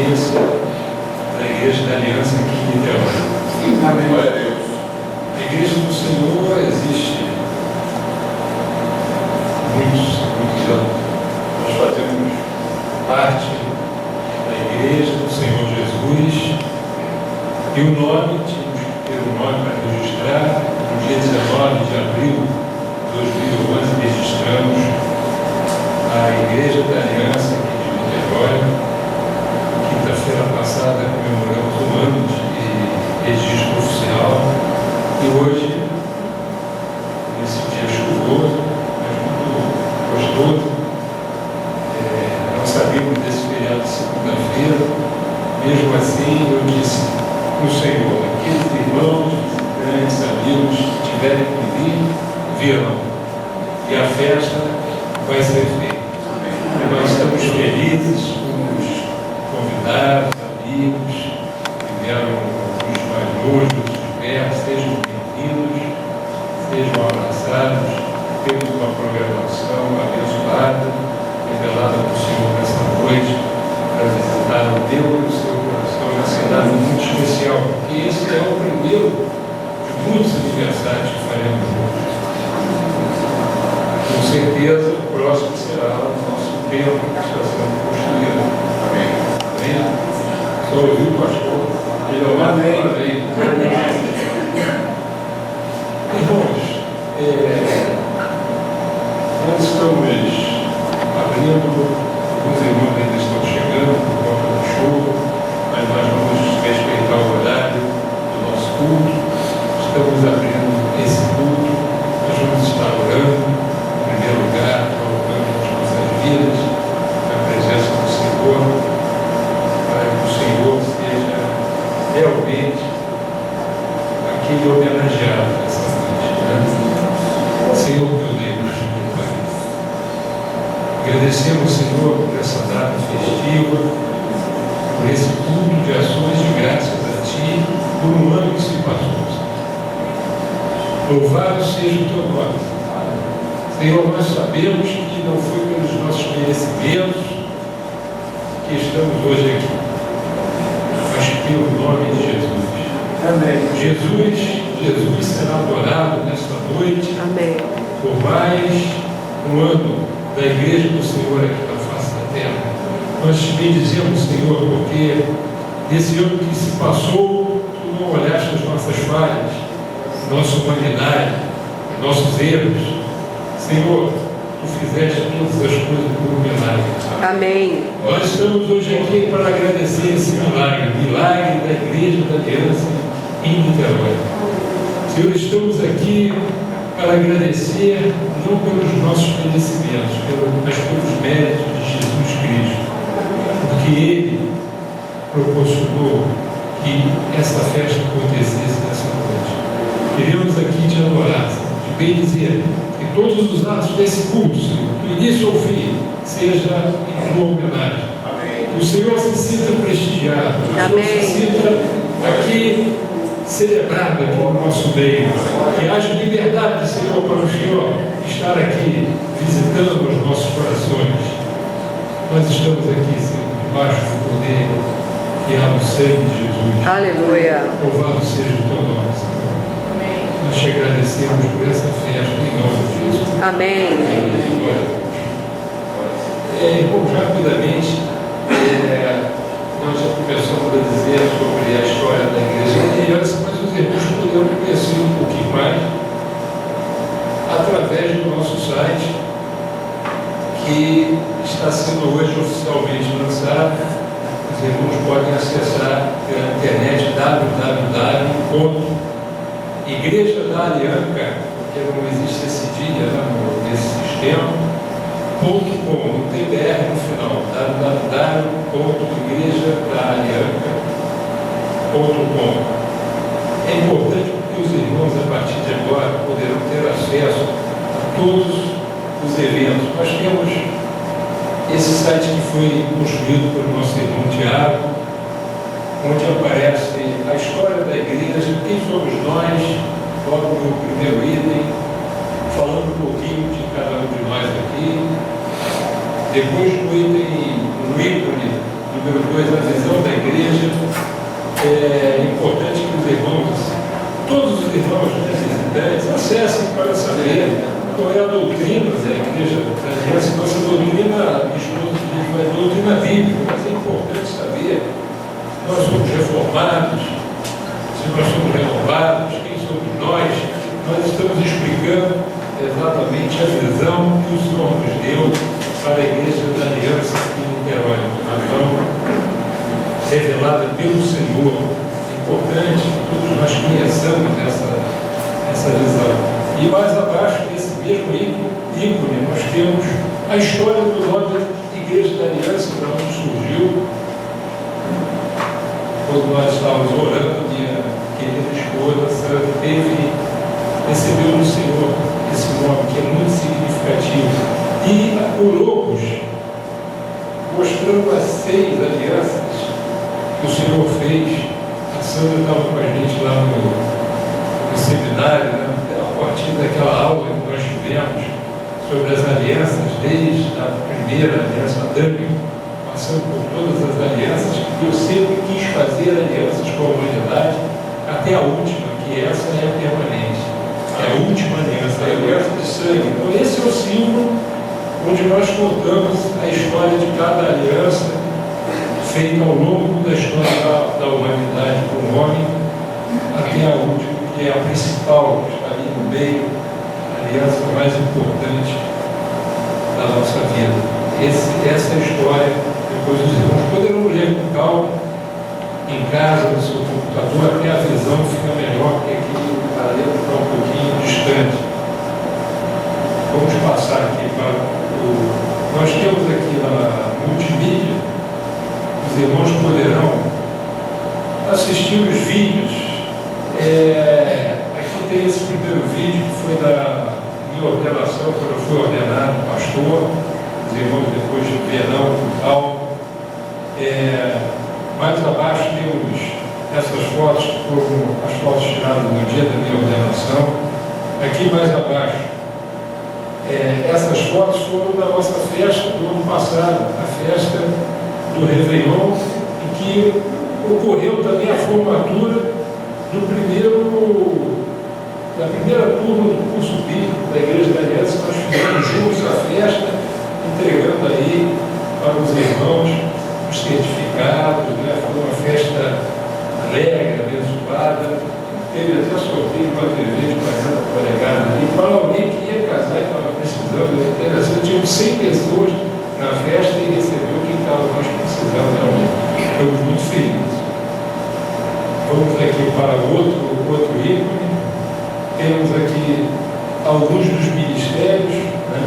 experiência da Igreja da Aliança aqui em Niterói. Amém. Glória a Deus. A Igreja do Senhor existe muitos anos. Nós fazemos parte da Igreja do Senhor Jesus e o nome, tínhamos que ter um nome para registrar. No dia 19 de abril de 2011 registramos a Igreja da Aliança aqui de Niterói. Quinta-feira passada comemoramos um ano de registro oficial e hoje, nesse dia chuvoso, mas muito gostoso, nós sabíamos desse feriado de segunda-feira. Mesmo assim, eu disse no Senhor, aqueles irmãos, grandes amigos que tiverem que vir, virão. E a festa vai ser feita. E nós estamos felizes com os convidados, amigos, que vieram os mais longe, os perto, sejam bem-vindos, sejam abraçados. Temos uma programação abençoada, revelada por Senhor nessa noite, para visitar o Deus do seu coração, uma cidade muito especial, porque esse é o primeiro de muitos aniversários que faremos juntos. Com certeza, o próximo será o nosso templo que está sendo construído. Amém. Amém? Só ouviu o pastor? Ele é o amém. Irmãos, nós estamos abrindo, alguns irmãos ainda estão chegando por conta do show, mas nós vamos respeitar o horário do nosso culto. Estamos abrindo esse culto, nós vamos estar orando. Em primeiro lugar, colocando as nossas vidas na presença do Senhor, para que o Senhor seja realmente aquele homenageado nessa noite. Né? Senhor, meu Deus, meu Pai, agradecemos, Senhor, por essa data festiva, por esse culto de ações de graças a Ti, por um ano que se passou. Louvado seja o Teu nome. Senhor, nós sabemos que não foi pelos nossos merecimentos que estamos hoje aqui, mas pelo nome de Jesus. Amém. Jesus será adorado nesta noite. Amém. Por mais um ano da Igreja do Senhor aqui na face da terra. Nós te bendizemos, Senhor, porque nesse ano que se passou, Tu não olhaste as nossas falhas, nossa humanidade, nossos erros. Senhor, Tu fizeste todas as coisas por um milagre. Amém. Nós estamos hoje aqui para agradecer esse milagre da Igreja da Aliança em Niterói. Senhor, estamos aqui para agradecer não pelos nossos merecimentos, mas pelos méritos de Jesus Cristo, porque Ele proporcionou que essa festa acontecesse nessa noite. Queremos aqui te adorar, te bendizer, que todos os atos desse culto, Senhor, do início ao fim, seja em tua homenagem. Que o Senhor se sinta prestigiado, que o Senhor se sinta aqui celebrado aqui no nosso meio, que haja liberdade, Senhor, para o Senhor estar aqui visitando os nossos corações. Nós estamos aqui, Senhor, debaixo do poder que há no sangue de Jesus. Aleluia. Louvado seja o Teu nome, Senhor. Nós te agradecemos por essa festa em nome de Jesus. Amém. Irmãos, rapidamente, nós já começamos a dizer sobre a história da Igreja da Aliança, mas os irmãos poderão conhecer um pouquinho mais através do nosso site, que está sendo hoje oficialmente lançado. Os irmãos podem acessar pela internet www.igrejadalianca, porque não existe esse dia nesse sistema, .com, não tem BR no final, www.igrejadalianca.com. É importante porque os irmãos, a partir de agora, poderão ter acesso a todos os eventos. Nós temos esse site que foi construído pelo nosso irmão Tiago, onde aparece a história da igreja, quem somos nós, logo no primeiro item, falando um pouquinho de cada um de nós aqui. Depois no ícone Número 2, a visão da igreja. É importante que os irmãos, todos os irmãos visitantes, acessem para saber qual é a doutrina da igreja. Essa nossa doutrina, é doutrina bíblica, mas é importante saber se nós somos reformados, se nós somos renovados, quem somos nós. Nós estamos explicando exatamente a visão que o Senhor nos deu para a Igreja da Aliança aqui em Niterói. Uma visão revelada pelo Senhor. É importante que todos nós conheçamos essa visão. E mais abaixo desse mesmo ícone, nós temos a história do nome da Igreja da Aliança, para onde surgiu. Quando nós estávamos orando, minha querida esposa recebeu do Senhor esse nome, que é muito significativo. E orou-vos, mostrando as 6 alianças que o Senhor fez. A Sandra estava com a gente lá no seminário, né? A partir daquela aula que nós tivemos sobre as alianças, desde a primeira aliança adâmica, passando por todas as alianças, que Deus sempre quis fazer alianças com a humanidade, até a última, que essa é a permanente. É a última aliança, a aliança de sangue. Então esse é o símbolo onde nós contamos a história de cada aliança feita ao longo da história da humanidade com o homem, até a última, que é a principal, que está ali no meio, a aliança mais importante da nossa vida. Essa é a história. Depois os irmãos poderão ler com calma, em casa, no seu computador, até a visão fica melhor, porque aqui o paralelo está um pouquinho distante. Vamos passar aqui para o... Nós temos aqui na multimídia, os irmãos poderão assistir os vídeos. Aqui tem esse primeiro vídeo, que foi da minha ordenação, quando eu fui ordenado pastor. Os irmãos depois verão com calma. Mais abaixo temos essas fotos, que foram as fotos tiradas no dia da minha ordenação. Aqui mais abaixo, essas fotos foram da nossa festa do ano passado, a festa do Réveillon, em que ocorreu também a formatura da primeira turma do curso bíblico da Igreja da Aliança. Nós fizemos juntos a festa, entregando aí para os irmãos os certificados, né? Foi uma festa alegre, abençoada. Teve até sorteio para a TV de 40 polegadas ali, para alguém que ia casar e estava precisando. É interessante, tinham 100 pessoas na festa e recebeu quem estava mais precisando realmente. Estamos muito felizes. Vamos aqui para outro ícone. Temos aqui alguns dos ministérios, né,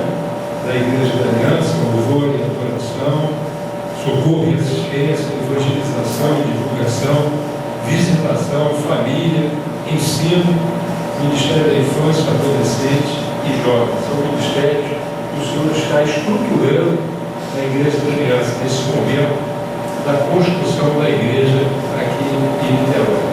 da Igreja da Aliança: louvor e adoração, socorro e assistência, evangelização e divulgação, visitação, família, ensino, Ministério da Infância, Adolescente e Jovens. São ministérios que o Senhor está estruturando na Igreja da Aliança, nesse momento da construção da igreja aqui em Niterói.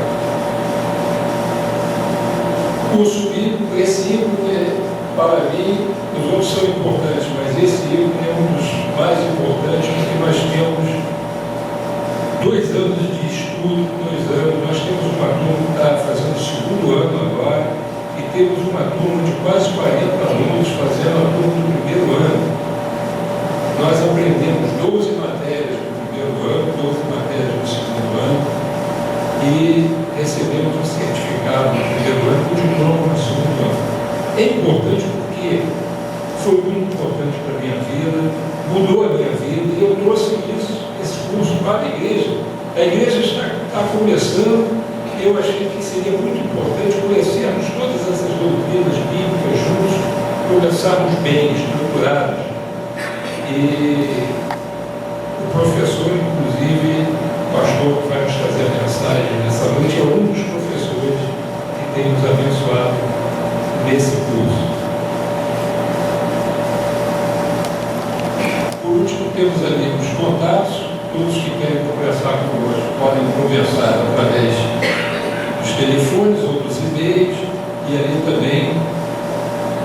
Curso bíblico, esse ícone, para mim, os outros são importantes, mas esse ícone é um dos mais importantes, porque nós temos 2 anos de estudo, 2 anos. Nós temos uma turma que está fazendo o 2º ano agora, e temos uma turma de quase 40 alunos fazendo a turma do 1º ano. Nós aprendemos 12 matérias no 1º ano, 12 matérias no 2º ano, e recebemos um certificado no 1º ano com diploma no 2º ano. É importante porque foi muito importante para a minha vida, mudou a minha vida, e eu trouxe esse curso para a igreja. A igreja está começando, e eu achei que seria muito importante conhecermos todas essas doutrinas bíblicas juntos, começarmos bem, estruturados. E o professor, inclusive, o pastor que vai nos trazer a mensagem nessa noite, é um dos professores que tem nos abençoado nesse curso. Por último, temos ali os contatos. Todos que querem conversar conosco podem conversar através dos telefones ou dos e-mails, e ali também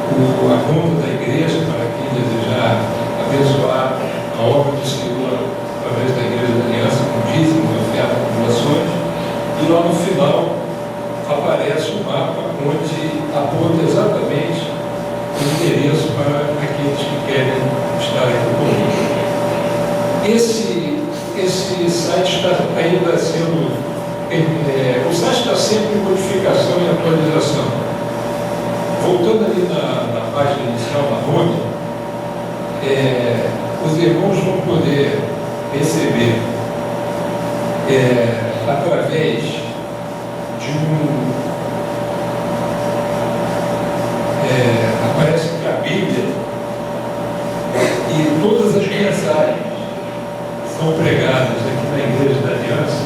a conta da igreja, para quem desejar abençoar a obra do Senhor através da Igreja da Aliança. dízimo, oferta de doações, e lá no final aparece o mapa onde aponta exatamente o endereço para aqueles que querem estar aqui conosco. Esse site está ainda sendo, o site está sempre em modificação e atualização. Voltando ali na página inicial, na home, os irmãos vão poder receber, através de aparece que a Bíblia e todas as mensagens são pregadas aqui na Igreja da Aliança,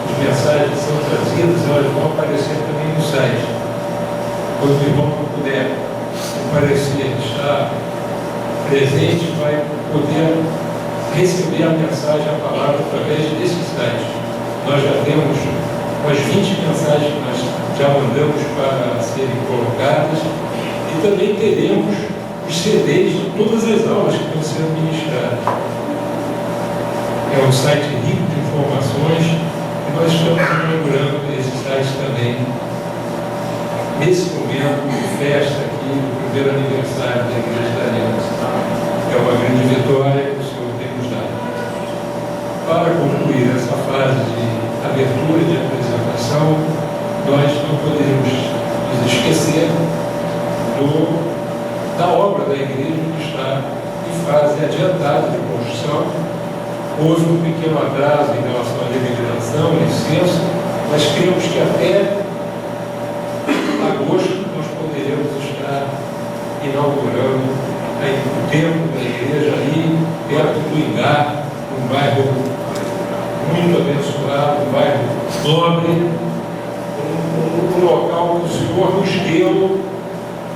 as mensagens são trazidas, elas vão aparecer também no site. Quando o irmão não puder comparecer, estar presente, vai poder receber a mensagem, a palavra, através desse site. Nós já temos umas 20 mensagens que nós já mandamos para serem colocadas, e também teremos os CDs de todas as aulas que estão sendo ministradas. É um site rico de informações e nós estamos inaugurando esse site também nesse momento de festa aqui, do primeiro aniversário da Igreja da Aliança. É uma grande vitória que o Senhor tem nos dado. Para concluir essa fase de abertura e de apresentação, nós não poderíamos nos esquecer da obra da igreja que está em fase adiantada de construção. Houve um pequeno atraso em relação à legalização, licença, mas cremos que até agosto nós poderemos estar inaugurando o templo da igreja ali, perto do Ingá, um bairro muito abençoado, um bairro nobre, um local que o Senhor nos deu.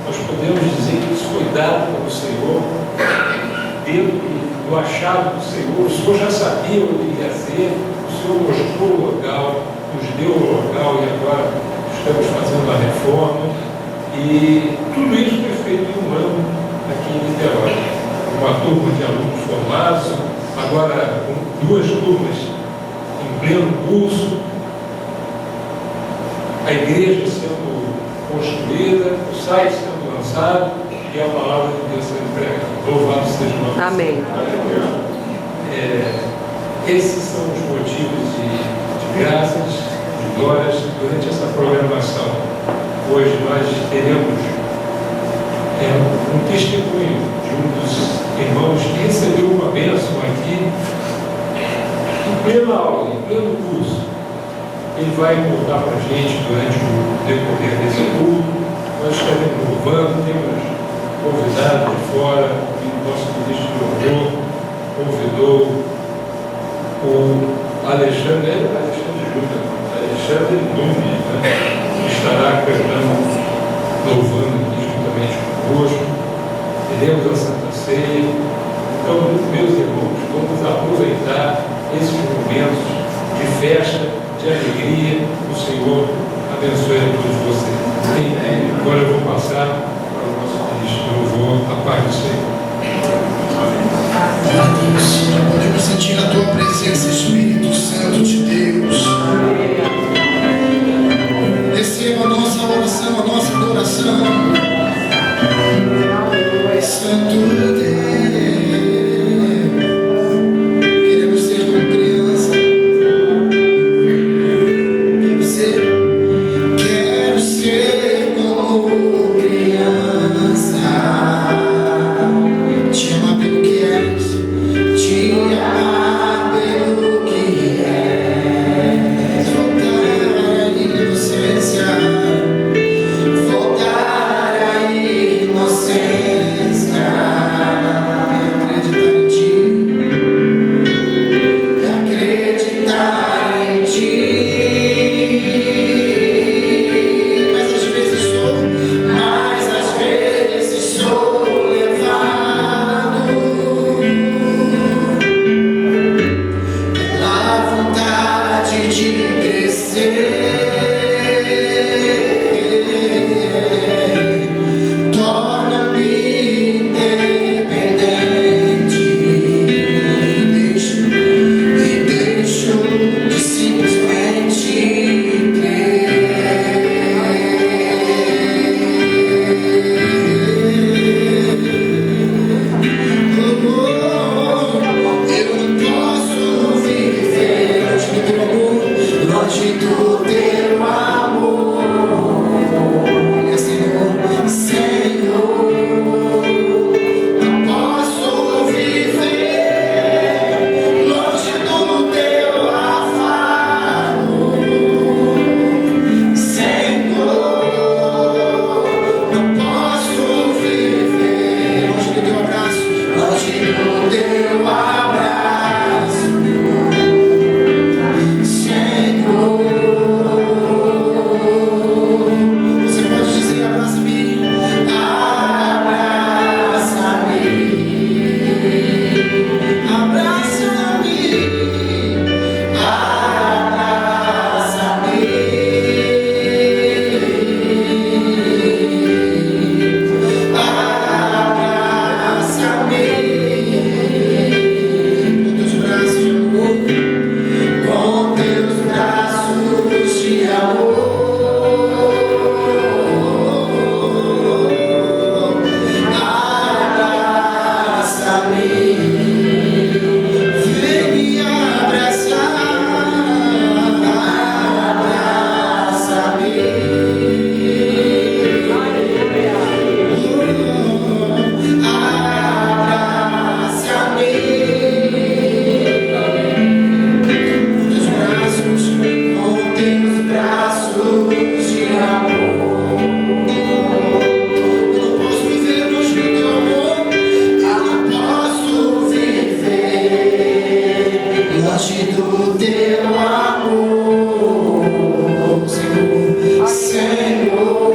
Nós podemos dizer que isso foi dado pelo Senhor, dentro do achado do Senhor. O Senhor já sabia o que ia ser, o Senhor mostrou o local, nos deu o local e agora estamos fazendo a reforma. E tudo isso foi feito em um ano aqui em Niterói. Uma turma de alunos formados, agora com 2 turmas em pleno curso, a igreja sendo construída, o site sendo lançado e a palavra de Deus sendo pregada. Louvado seja o nome. Amém. Esses são os motivos de graças, de glórias durante essa programação. Hoje nós teremos um testemunho de um dos irmãos que recebeu uma bênção aqui em plena aula, em pleno curso. Ele vai contar para a gente durante o decorrer desse culto. Nós estaremos louvando, temos convidados de fora, e o nosso ministro de louvor convidou o Alexandre Nunes, que estará cantando, louvando aqui juntamente conosco. Teremos a Santa Ceia. Então, meus irmãos, vamos aproveitar esses momentos de festa, de alegria. O Senhor abençoe a todos vocês. Agora eu vou passar para o nosso ministro de louvor, a paz do Senhor. Amém. Deus, podemos sentir a tua presença, Espírito Santo de Deus. Receba a nossa oração, a nossa adoração. Santo Deus. Te amar pelo que és, te longe do teu amor, Senhor,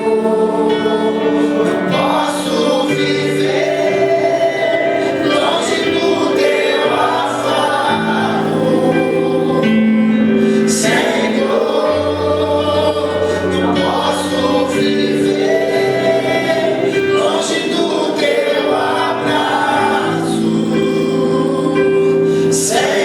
não posso viver longe do teu afago, Senhor, não posso viver longe do teu abraço, Senhor.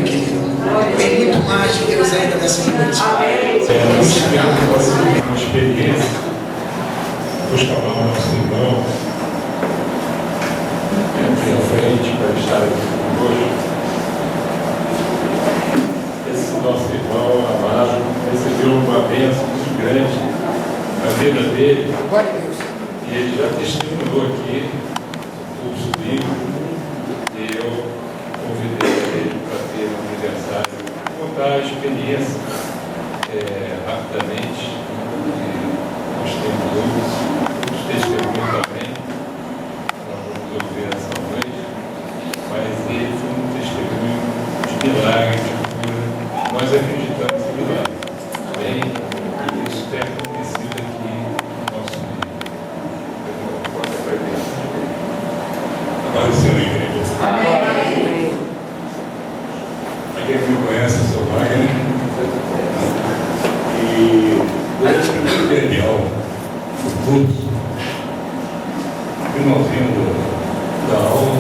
Aleluia, querido. Tem muito mais de Deus ainda nessa noite. Uma experiência. Vou chamar o nosso irmão aqui à frente para estar aqui conosco. Esse nosso irmão amado recebeu uma bênção muito grande na vida dele. E ele já testemunhou aqui o sobrinho, e eu convidei ele para ter um aniversário. Vou contar a experiência rapidamente. Nós temos muitos testemunhos também, nós vamos ouvir essa noite, mas ele foi um testemunho de milagre, de cura. Nós acreditamos em milagre. Bem, e isso tem acontecido aqui no nosso meio. Agora o Senhor, igreja. Amém. Para quem não conhece, eu sou Wagner. E durante o primeiro material do curso, finalzinho da aula,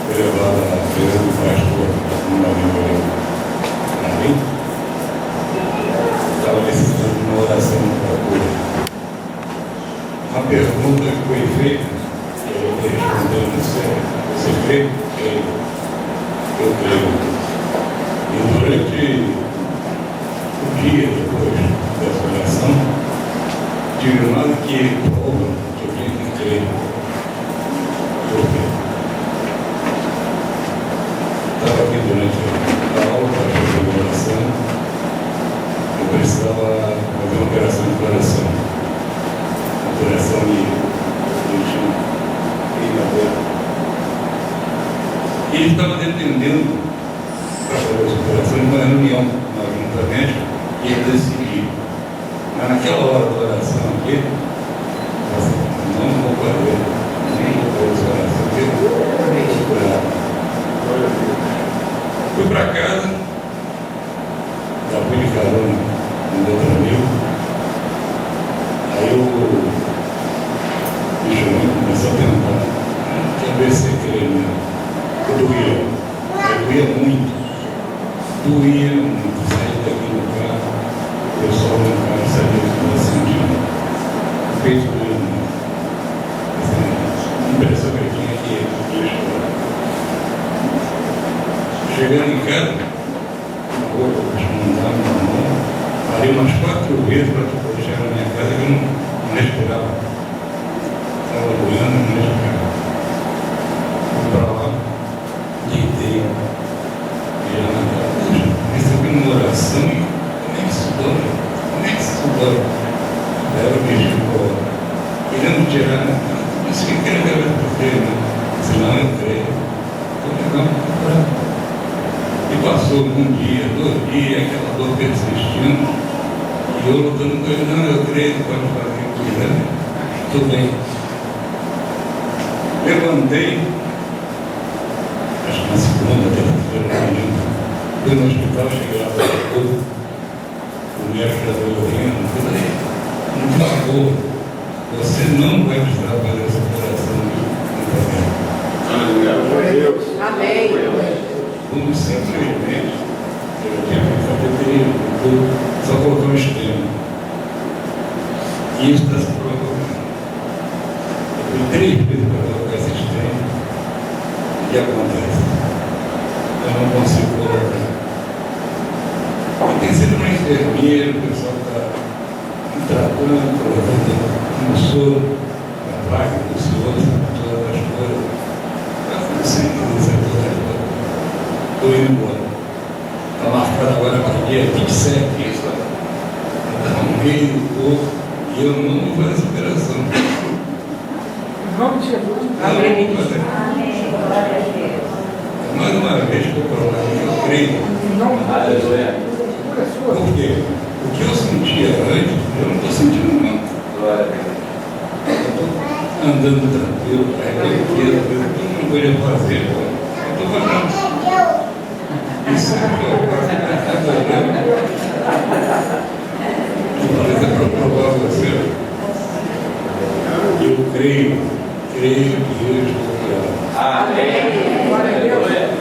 foi levado à mesa do pastor numa língua para mim. Estava necessitando de uma oração para cura. Uma pergunta que foi feita, eu respondendo sério: você crê? Eu creio. E durante o dia depois dessa oração, tive mais que prova que eu tinha que crer. Por quê? Estava aqui durante a aula, para fazer uma oração, eu precisava fazer uma operação de coração. Uma operação de e ele estava dependendo para fazer essa operação de uma reunião na junta médica e ele decidiu. Mas naquela hora da oração aqui, não vou fazer, nem vou fazer essa oração aqui. Fui para casa, já fui de carona com outro amigo. Aí o bicho começou a perguntar: quer ver se crê mesmo? Doía muito, saí daqui no carro, o pessoal no carro sabia que estava sentindo, o peito doendo muito. A impressão que eu tinha é que ia chorar. Chegando em casa, na roupa, desmontando na mão, parei umas 4 vezes para poder chegar na minha casa, que eu não respirava. Estava doendo, não respirava. Fui para lá, deitei, recebi uma oração e nem estudou. Daí o bicho ficou querendo tirar, né? Isso que quer ver por quê, né? Senão eu creio. Então, legal, e passou um dia, 2 dias, aquela dor persistindo, e eu lutando com ele: não, eu creio, pode fazer o que quiser. Tudo bem. Levantei, acho que na segunda, terceira manhã, fui no hospital, cheguei lá para tudo, o médico já estava ouvindo, falei: por favor, você não vai precisar fazer essa operação de Amém. como simplesmente eu tinha feito, só colocar um extremo. E isso está se provando. Eu fui 3 vezes para colocar esse extremo. O que acontece? Eu não consigo colocar. E tem sido uma enfermeira, o pessoal está me tratando, colocando no soro, na placa do soro, todas as coisas. Eu sem dizer todas as coisas. Estou indo embora. Está marcado agora para o dia 27, isso está no meio do corpo, e eu não vou fazer essa operação. Em nome de Jesus. Amém. Mais uma vez que eu provar que eu creio. Aleluia. Por quê? O que eu sentia antes, eu não estou sentindo não. Eu estou andando tranquilo, carregando peso, coisa que eu não poderia fazer. Eu estou fazendo. Isso é para provar você. Eu creio que eu estou curado. Amém. Glória a Deus.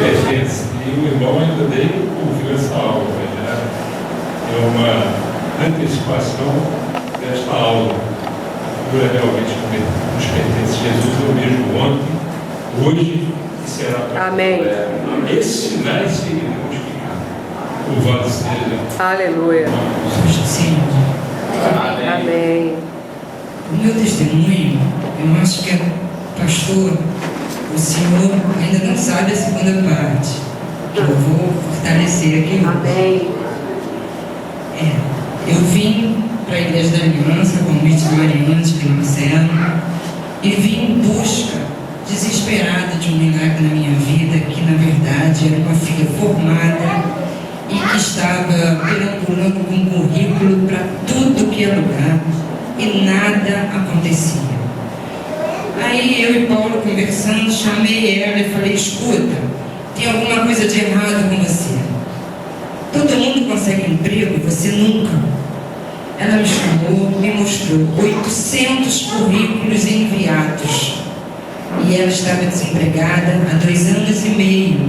pertence. E o irmão ainda nem ouviu essa aula, já é uma antecipação desta aula. A figura realmente nos pertence. Jesus é o mesmo ontem, hoje e será para Amém. Esses sinais seriam multiplicados. Louvado seja. Aleluia. Sim. Amém. O meu testemunho, eu acho que pastor, o senhor ainda não sabe a segunda parte. Que eu vou fortalecer aqui hoje. Amém. Eu vim para a Igreja da Aliança, convite de Mariana de Marcelo, e vim em busca desesperada de um milagre na minha vida, que na verdade era uma filha formada e que estava perambulando com um currículo para tudo que é lugar e nada acontecia. Aí eu e Paulo conversando, chamei ela e falei: escuta, tem alguma coisa de errado com você. Todo mundo consegue emprego, você nunca. Ela me chamou, me mostrou 800 currículos enviados. E ela estava desempregada há 2 anos e meio.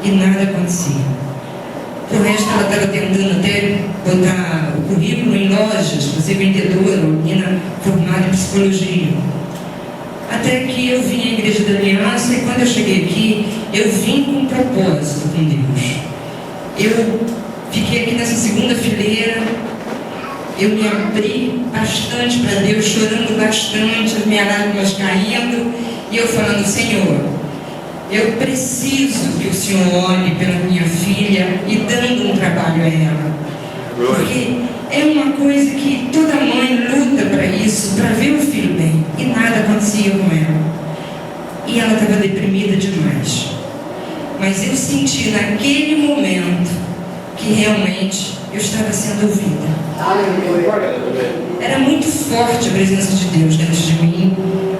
E nada acontecia. O resto ela estava tentando até botar o currículo em lojas, para ser vendedora, uma menina formada em psicologia. Até que eu vim à Igreja da Aliança e quando eu cheguei aqui, eu vim com um propósito com Deus. Eu fiquei aqui nessa segunda fileira, eu me abri bastante para Deus, chorando bastante, as minhas lágrimas caindo, e eu falando: Senhor, eu preciso que o Senhor olhe pela minha filha e dando um trabalho a ela. Porque é uma coisa que toda mãe luta para isso, para ver o filho bem, e nada acontecia com ela. E ela estava deprimida demais. Mas eu senti naquele momento que realmente eu estava sendo ouvida. Era muito forte a presença de Deus dentro de mim,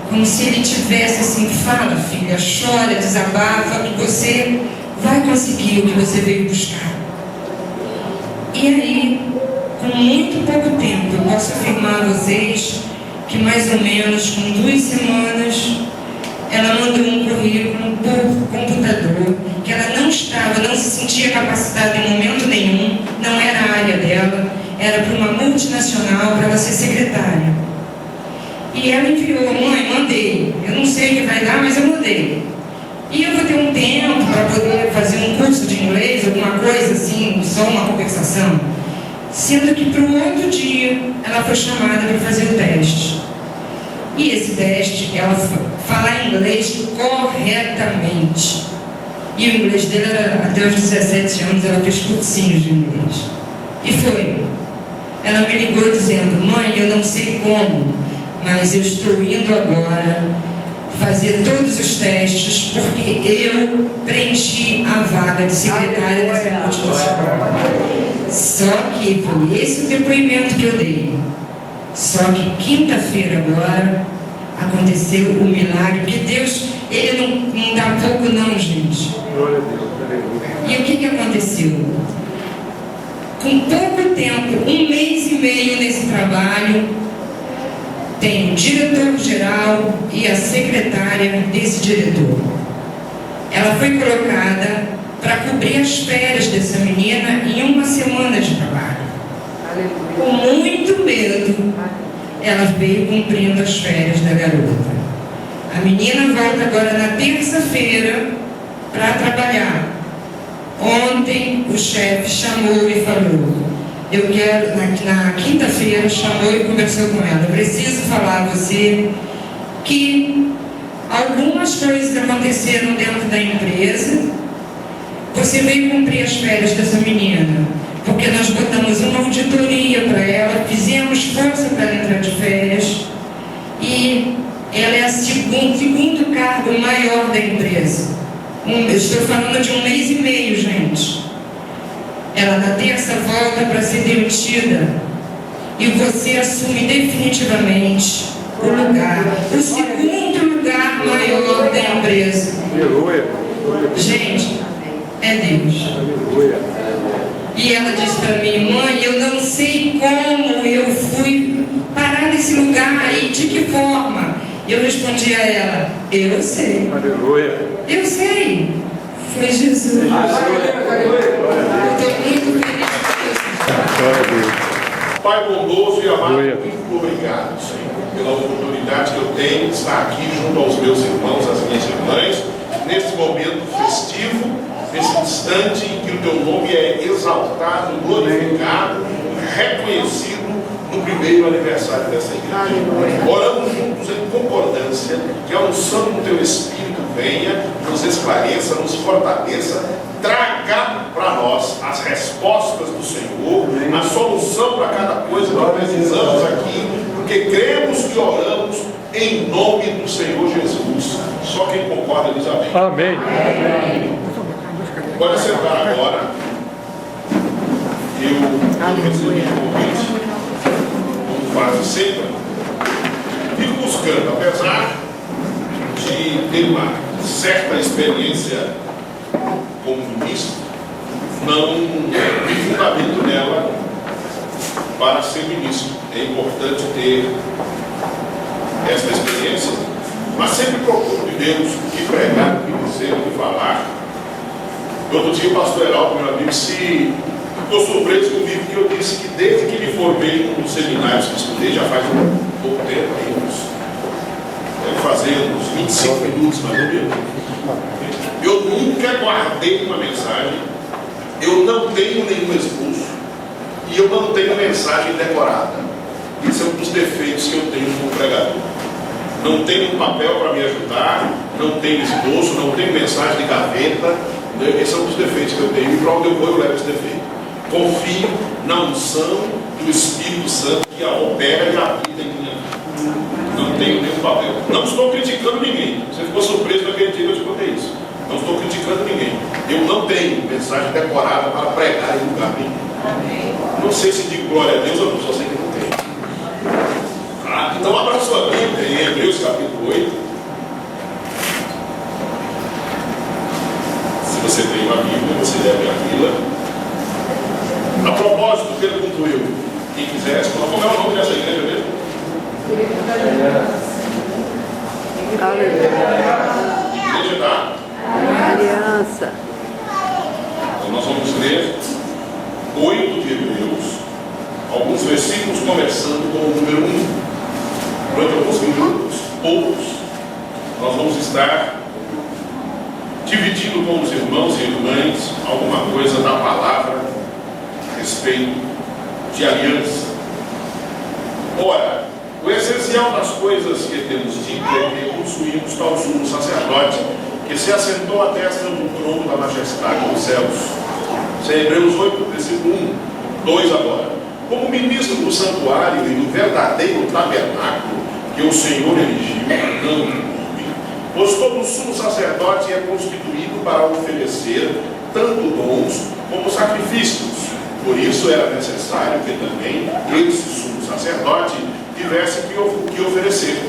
como se Ele tivesse assim: fala, filha, chora, desabafa, que você vai conseguir o que você veio buscar. E aí, com muito pouco tempo, eu posso afirmar a vocês que mais ou menos com 2 semanas, ela mandou um currículo por computador, que ela não se sentia capacitada em momento nenhum, não era a área dela, era para uma multinacional, para ela ser secretária. E ela enviou: mãe, mandei, eu não sei o que vai dar, mas eu mandei. E eu vou ter um tempo para poder fazer um curso de inglês, alguma coisa assim, só uma conversação. Sendo que para o outro dia, ela foi chamada para fazer o teste. E esse teste, ela falar inglês corretamente. E o inglês dela era, até os 17 anos, ela fez cursinhos de inglês. E foi. Ela me ligou dizendo: mãe, eu não sei como, mas eu estou indo agora fazer todos os testes, porque eu preenchi a vaga de secretária dessa multinacional. Só que foi esse o depoimento que eu dei. Só que quinta-feira agora aconteceu o milagre, porque Deus, Ele não dá pouco não, gente. E o que aconteceu? Com pouco tempo, 1 mês e meio nesse trabalho, tem o diretor-geral e a secretária desse diretor. Ela foi colocada para cobrir as férias dessa menina em 1 semana de trabalho. Com muito medo, ela veio cumprindo as férias da garota. A menina volta agora na terça-feira para trabalhar. Ontem o chefe chamou e falou: eu quero, na quinta-feira, chamou e conversou com ela: eu preciso falar a você que algumas coisas aconteceram dentro da empresa. Você veio cumprir as férias dessa menina, porque nós botamos uma auditoria para ela, fizemos força para ela entrar de férias, e ela é o segundo cargo maior da empresa. Eu estou falando de 1 mês e meio, gente. Ela na terça volta para ser demitida, e você assume definitivamente o lugar, o segundo lugar maior da empresa. Gente, é Deus. E ela disse para mim: mãe, eu não sei como eu fui parar nesse lugar aí, de que forma? Eu respondi a ela: eu sei. Aleluia. Eu sei. Foi Jesus. Eu estou muito feliz com isso. Pai bondoso e amado, muito obrigado, Senhor, pela oportunidade que eu tenho de estar aqui junto aos meus irmãos, às minhas irmãs, nesse momento festivo, nesse instante em que o teu nome é exaltado, glorificado, reconhecido no primeiro aniversário dessa igreja. Oramos juntos em concordância, que a unção do teu Espírito venha, nos esclareça, nos fortaleça, traga para nós as respostas do Senhor, a solução para cada coisa que precisamos aqui, porque cremos que oramos em nome do Senhor Jesus. Só quem concorda diz amém. Amém. Pode sentar agora. Eu recebi um convite, como faz sempre, fico buscando, apesar de ter uma certa experiência como ministro, não me fundamento nela para ser ministro. É importante ter esta experiência, mas sempre procuro de Deus o que pregar, o que dizer, o que falar. Outro dia o pastor Heraldo, meu amigo, ficou surpreso comigo, que eu disse que desde que me formei num dos seminários que estudei, já faz um pouco tempo, deve fazer uns 25 minutos mais ou menos, eu nunca guardei uma mensagem, eu não tenho nenhum esboço e eu não tenho mensagem decorada. Esse é um dos defeitos que eu tenho como pregador. Não tenho um papel para me ajudar, não tenho esboço, não tenho mensagem de gaveta. Esse é um dos defeitos que eu tenho, e para onde eu vou eu levo esse defeito. Confio na unção do Espírito Santo que a opera e habita em minha vida. Não tenho nenhum papel. Não estou criticando ninguém. Você ficou surpreso naquele dia que eu te contei isso. Não estou criticando ninguém. Eu não tenho mensagem decorada para pregar em lugar nenhum. Não sei se digo glória a Deus ou não, só sei que não tenho. Então abra sua Bíblia em Hebreus capítulo 8. Se você tem uma Bíblia, você deve abri-la. A propósito, pergunto eu, quem quiser, como é o nome dessa igreja mesmo? Igreja da Aliança. Então nós vamos ler 8 de Hebreus, alguns versículos começando com o número 1. Durante alguns minutos, poucos, nós vamos estar dividindo com os irmãos e irmãs alguma coisa da palavra a respeito de aliança. Ora, o essencial das coisas que temos dito é que possuímos tal sumo sacerdote que se assentou à destra do trono da majestade dos céus. Isso é Hebreus 8, versículo 1, 2 agora. Como ministro do santuário e do verdadeiro tabernáculo que o Senhor erigiu, não pois todo sumo sacerdote é constituído para oferecer tanto dons como sacrifícios. Por isso era necessário que também esse sumo sacerdote tivesse que oferecer.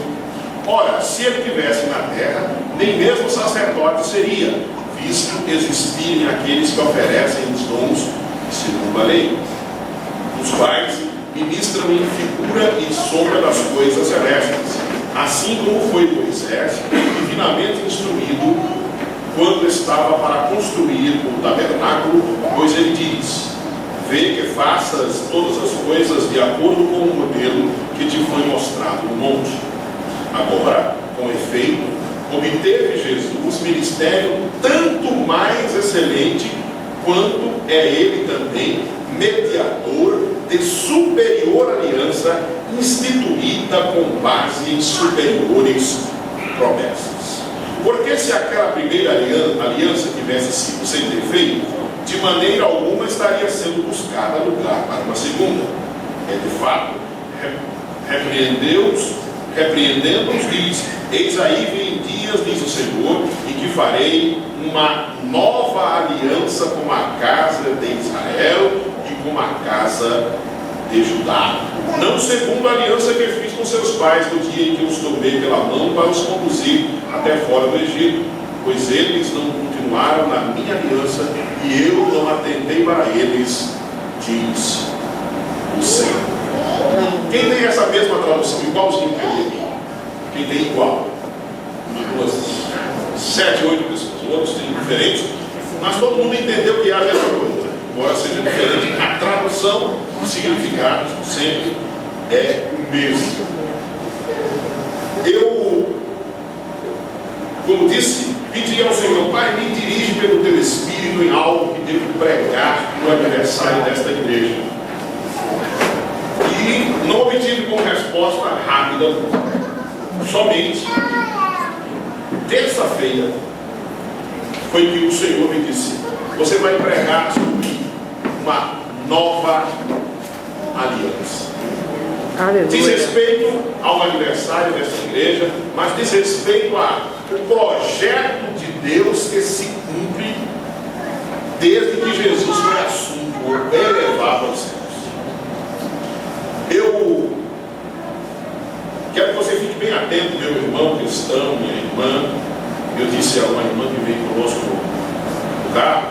Ora, se ele tivesse na terra, nem mesmo sacerdote seria, visto existirem aqueles que oferecem os dons segundo a lei, os quais ministram em figura e sombra das coisas celestes, assim como foi Moisés divinamente instruído quando estava para construir o tabernáculo, pois ele diz: vê que faças todas as coisas de acordo com o modelo que te foi mostrado no monte. Agora, com efeito, obteve Jesus ministério tanto mais excelente, quanto é ele também mediador de superior aliança, instituída com base em superiores promessas. Porque se aquela primeira aliança tivesse sido sem defeito, de maneira alguma estaria sendo buscada lugar para uma segunda. É de fato, repreendendo-os, diz: eis aí vem dias, diz o Senhor, em que farei uma nova aliança com a casa de Israel e com a casa de Judá, não segundo a aliança que fiz com seus pais no dia em que os tomei pela mão para os conduzir até fora do Egito, pois eles não continuaram na minha aliança e eu não atentei para eles, diz o Senhor. Quem tem essa mesma tradução, igualzinho que ele? Quem tem igual? Umas 7, 8 pessoas. Outros têm diferentes. mas todo mundo entendeu que é a mesma coisa, embora seja diferente. A tradução, o significado sempre é o mesmo. Eu, como disse, pedi ao Senhor: Pai, me dirige pelo teu Espírito em algo que devo pregar no aniversário desta igreja. E não obtive como resposta rápida, somente terça-feira foi que o Senhor me disse: você vai pregar sobre uma nova aliança. Aleluia. Diz respeito ao aniversário desta igreja, mas diz respeito ao projeto de Deus que se cumpre desde que Jesus foi assunto ou elevado aos céus. Eu quero que você fique bem atento, meu irmão cristão, minha irmã. Eu disse a uma irmã que veio conosco no carro,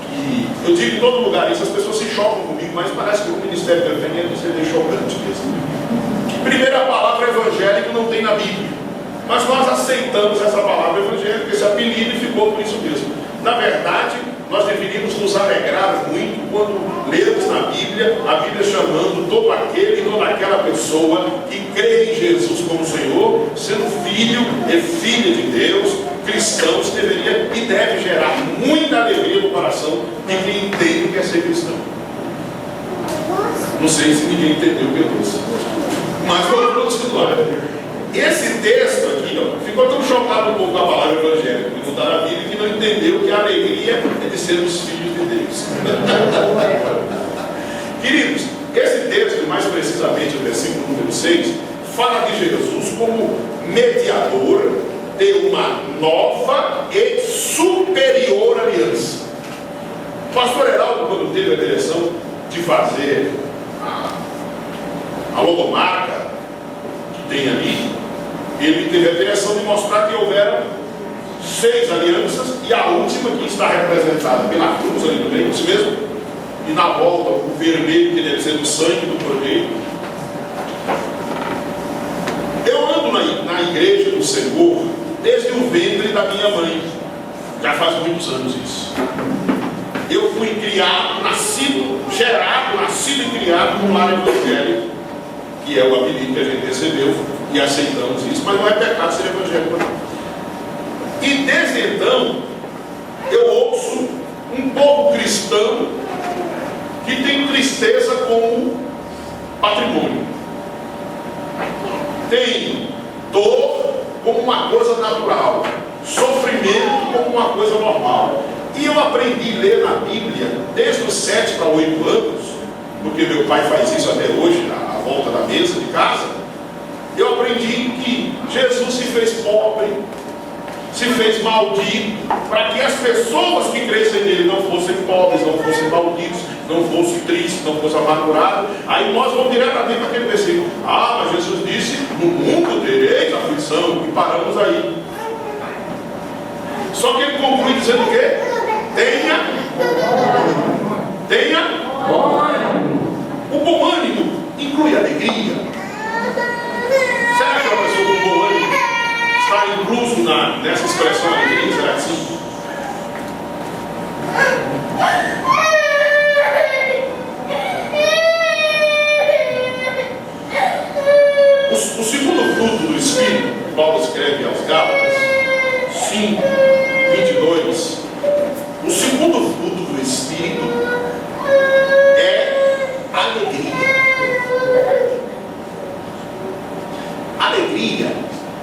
que eu digo em todo lugar isso, as pessoas se chocam comigo, mas parece que o ministério que eu tenho é de chocante mesmo. Que primeiro a palavra evangélico não tem na Bíblia, mas nós aceitamos essa palavra evangélica, esse apelido, e ficou por isso mesmo. Na verdade, nós deveríamos nos alegrar muito quando lemos na Bíblia, a Bíblia chamando todo aquele e toda aquela pessoa que crê em Jesus como Senhor, sendo filho e filha de Deus, cristãos, deveria e deve gerar muita alegria no coração de quem entende o que é ser cristão. Não sei se ninguém entendeu o que eu disse, mas vamos continuar. Esse texto aqui, ó, ficou tão chocado um pouco com a palavra evangélica, que não está na Bíblia, que não entendeu que a alegria é de sermos filhos de Deus. Queridos, esse texto, mais precisamente o versículo número 6, fala de Jesus como mediador de uma nova e superior aliança. O pastor Heraldo, quando teve a direção de fazer a logomarca que tem ali, ele teve a direção de mostrar que houveram 6 alianças, e a última que está representada pela cruz ali no meio, isso mesmo, e na volta o vermelho, que deve ser do sangue do cordeiro. Eu ando na igreja do Senhor desde o ventre da minha mãe, já faz muitos anos isso. Eu fui criado, nascido e criado no lar evangélico, que é o apelido que a gente recebeu, e aceitamos isso, mas não é pecado ser evangélico. E desde então, eu ouço um povo cristão que tem tristeza como patrimônio, tem dor como uma coisa natural, sofrimento como uma coisa normal. E eu aprendi a ler na Bíblia desde os 7 para 8 anos, porque meu pai faz isso até hoje, à volta da mesa de casa. Eu aprendi que Jesus se fez pobre, se fez maldito, para que as pessoas que crescem nele não fossem pobres, não fossem malditos, não fossem tristes, não fossem amargurados. Aí nós vamos diretamente para aquele versículo: ah, mas Jesus disse, no mundo tereis aflição, e paramos aí. Só que ele conclui dizendo o quê? Tenha bom ânimo. O bom ânimo inclui alegria. Será que uma pessoa com bom ânimo está incluso nessa expressão alegria? Será que sim? O segundo fruto do Espírito, Paulo escreve aos Gálatas 5, 22. O segundo fruto do Espírito é alegria. Alegria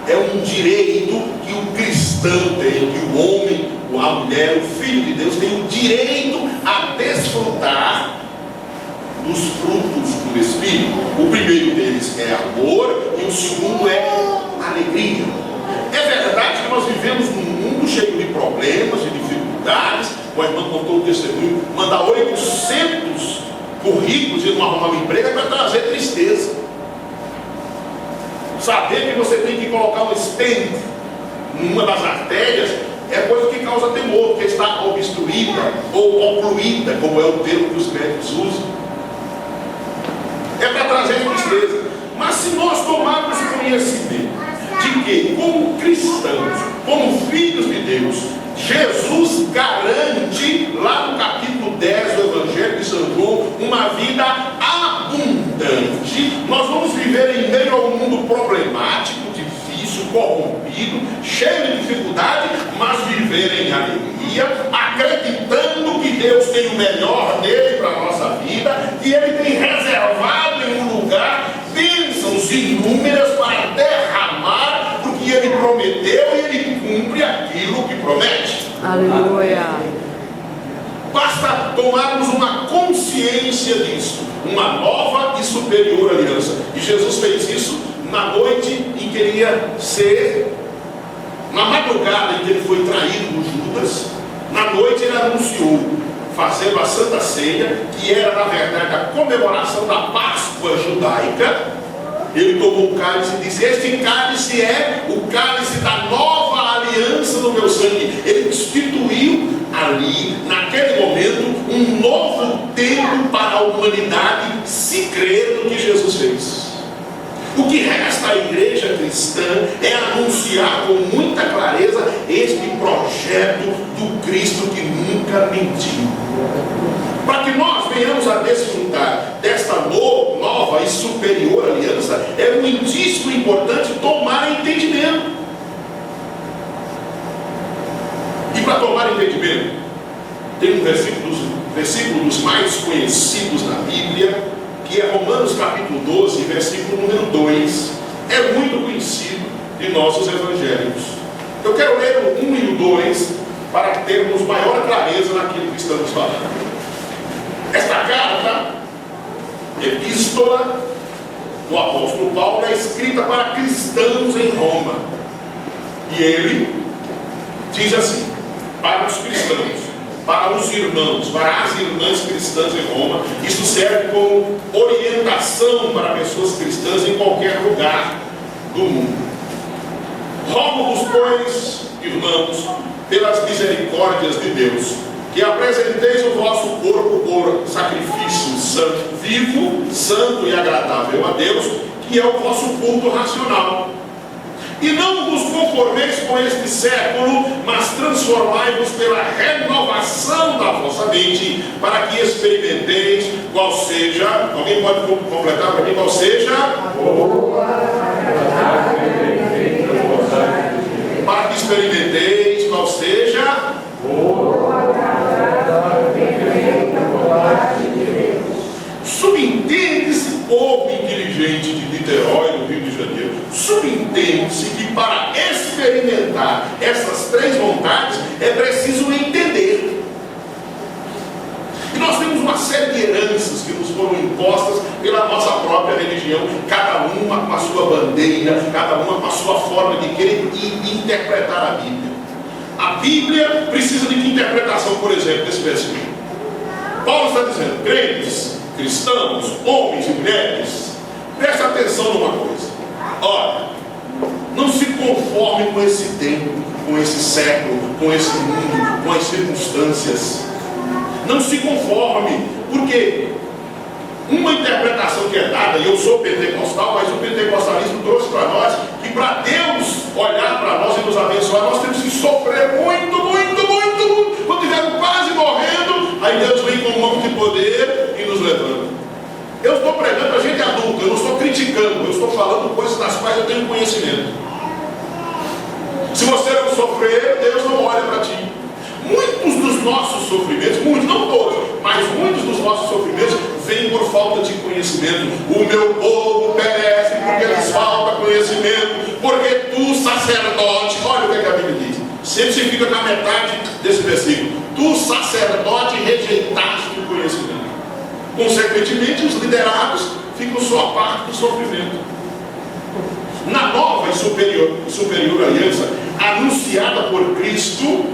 é um direito que o cristão tem, que o homem, a mulher, o filho de Deus tem o direito a desfrutar dos frutos do Espírito. O primeiro deles é amor e o segundo é alegria. É verdade que nós vivemos num mundo cheio de problemas, de dificuldades. O irmão contou o testemunho: mandar 800 currículos e não arrumar um emprego é para trazer tristeza. Saber que você tem que colocar um stent numa das artérias é coisa que causa temor, porque está obstruída ou ocluída, como é o termo que os médicos usam. É para trazer tristeza. Mas se nós tomarmos conhecimento de que, como cristãos, como filhos de Deus, Jesus garante, lá no capítulo 10 do Evangelho de São João, uma vida abundante. Nós vamos viver em meio a um mundo problemático, difícil, corrompido, cheio de dificuldade, mas viver em alegria, acreditando que Deus tem o melhor dele para a nossa vida, que Ele tem reservado em um lugar bênçãos inúmeras para derramar, porque Ele prometeu e Ele cumpre aquilo que promete. Aleluia. Basta tomarmos uma consciência disso, uma nova e superior aliança. E Jesus fez isso na noite em que ele ia ser, na madrugada em que ele foi traído por Judas. Na noite ele anunciou, fazendo a Santa Ceia, que era na verdade a comemoração da Páscoa judaica. Ele tomou o cálice e disse: este cálice é o cálice da nova aliança no meu sangue. Ele instituiu ali, naquele momento, um novo tempo para a humanidade se crer no que Jesus fez. O que resta à igreja cristã é anunciar com muita clareza este projeto do Cristo que nunca mentiu. Para que nós venhamos a desfrutar desta nova e superior aliança, é muitíssimo importante tomar entendimento. E para tomar entendimento, tem um versículo dos mais conhecidos na Bíblia, que é Romanos capítulo 12, versículo número 2. É muito conhecido de nossos evangelhos. Eu quero ler o 1 e o 2 para termos maior clareza naquilo que estamos falando. Esta carta, epístola do apóstolo Paulo, é escrita para cristãos em Roma. E ele diz assim: para os cristãos, para os irmãos, para as irmãs cristãs em Roma. Isso serve como orientação para pessoas cristãs em qualquer lugar do mundo. Rogo-vos, pois, irmãos, pelas misericórdias de Deus, que apresenteis o vosso corpo por sacrifício santo, vivo, santo e agradável a Deus, que é o vosso culto racional. E não vos conformeis com este século, mas transformai-vos pela renovação da vossa mente, para que experimenteis qual seja, alguém pode completar para mim, qual seja? Para que experimenteis qual seja? Subentende-se, povo inteligente de Niterói, no Rio de Janeiro, subentende-se que para experimentar essas três vontades é preciso entender. E nós temos uma série de heranças que nos foram impostas pela nossa própria religião, cada uma com a sua bandeira, cada uma com a sua forma de querer interpretar a Bíblia. A Bíblia precisa de que interpretação, por exemplo, desse versículo? Paulo está dizendo: crentes, cristãos, homens e mulheres, preste atenção numa coisa. Olha, não se conforme com esse tempo, com esse século, com esse mundo, com as circunstâncias. Não se conforme, porque uma interpretação que é dada, e eu sou pentecostal, mas o pentecostalismo trouxe para nós que para Deus olhar para nós e nos abençoar, nós temos que sofrer muito. Quando estivermos quase morrendo, aí Deus vem com mão de poder e nos levanta. Eu estou pregando para gente adulta, eu não estou criticando, eu estou falando coisas das quais eu tenho conhecimento. Se você não sofrer, Deus não olha para ti. Muitos dos nossos sofrimentos, muitos, não todos, mas muitos dos nossos sofrimentos vêm por falta de conhecimento. O meu povo perece porque lhes falta conhecimento, porque tu, sacerdote, olha o que a Bíblia diz, sempre se fica na metade desse versículo: tu, sacerdote, rejeitaste o conhecimento. Consequentemente, os liderados ficam só a parte do sofrimento. Na nova e superior aliança, anunciada por Cristo,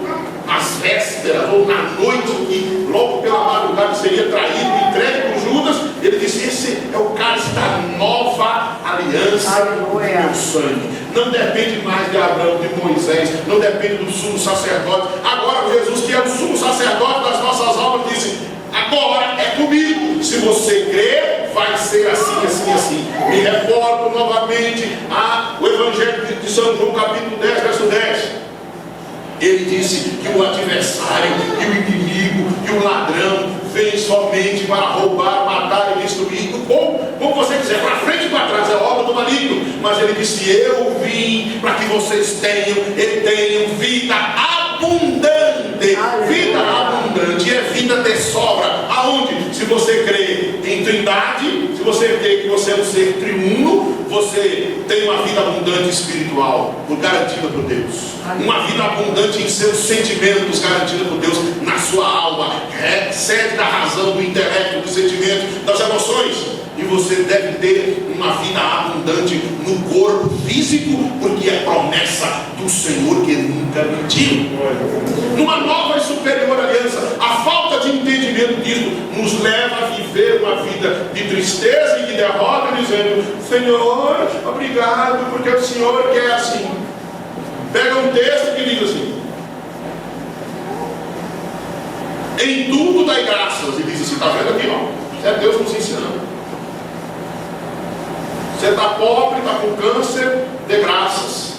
às vésperas ou na noite que logo pela madrugada seria traído, entregue por Judas, ele disse: esse é o cálice da nova aliança do meu sangue. Não depende mais de Abraão, de Moisés, não depende do sumo sacerdote. Agora Jesus, que é o sumo sacerdote das nossas almas, disse: agora é comigo. Se você crer, vai ser assim. Me reporto novamente ao Evangelho de São João, capítulo 10, verso 10. Ele disse que o adversário, que o inimigo, que o ladrão vem somente para roubar, matar e destruir, ou como você quiser, para frente e para trás, é obra do maligno. Mas ele disse: eu vim para que vocês tenham e tenham vida abundante. Vida abundante é vida de sobra. Aonde? Se você crê em Trindade, se você crê que você é um ser triuno, você tem uma vida abundante espiritual, garantida por Deus. Uma vida abundante em seus sentimentos, garantida por Deus na sua alma. Excede da razão, do intelecto, dos sentimentos, das emoções. E você deve ter uma vida abundante no corpo físico, porque é promessa do Senhor que nunca mentiu. Numa nova e superior aliança, a falta de entendimento disso nos leva a viver uma vida de tristeza e de derrota, dizendo: Senhor, obrigado, porque o Senhor quer assim. Pega um texto que diz assim: em tudo dai graças. E diz assim, está vendo aqui, ó? Isso é Deus nos ensinando. Você está pobre, está com câncer, dê graças.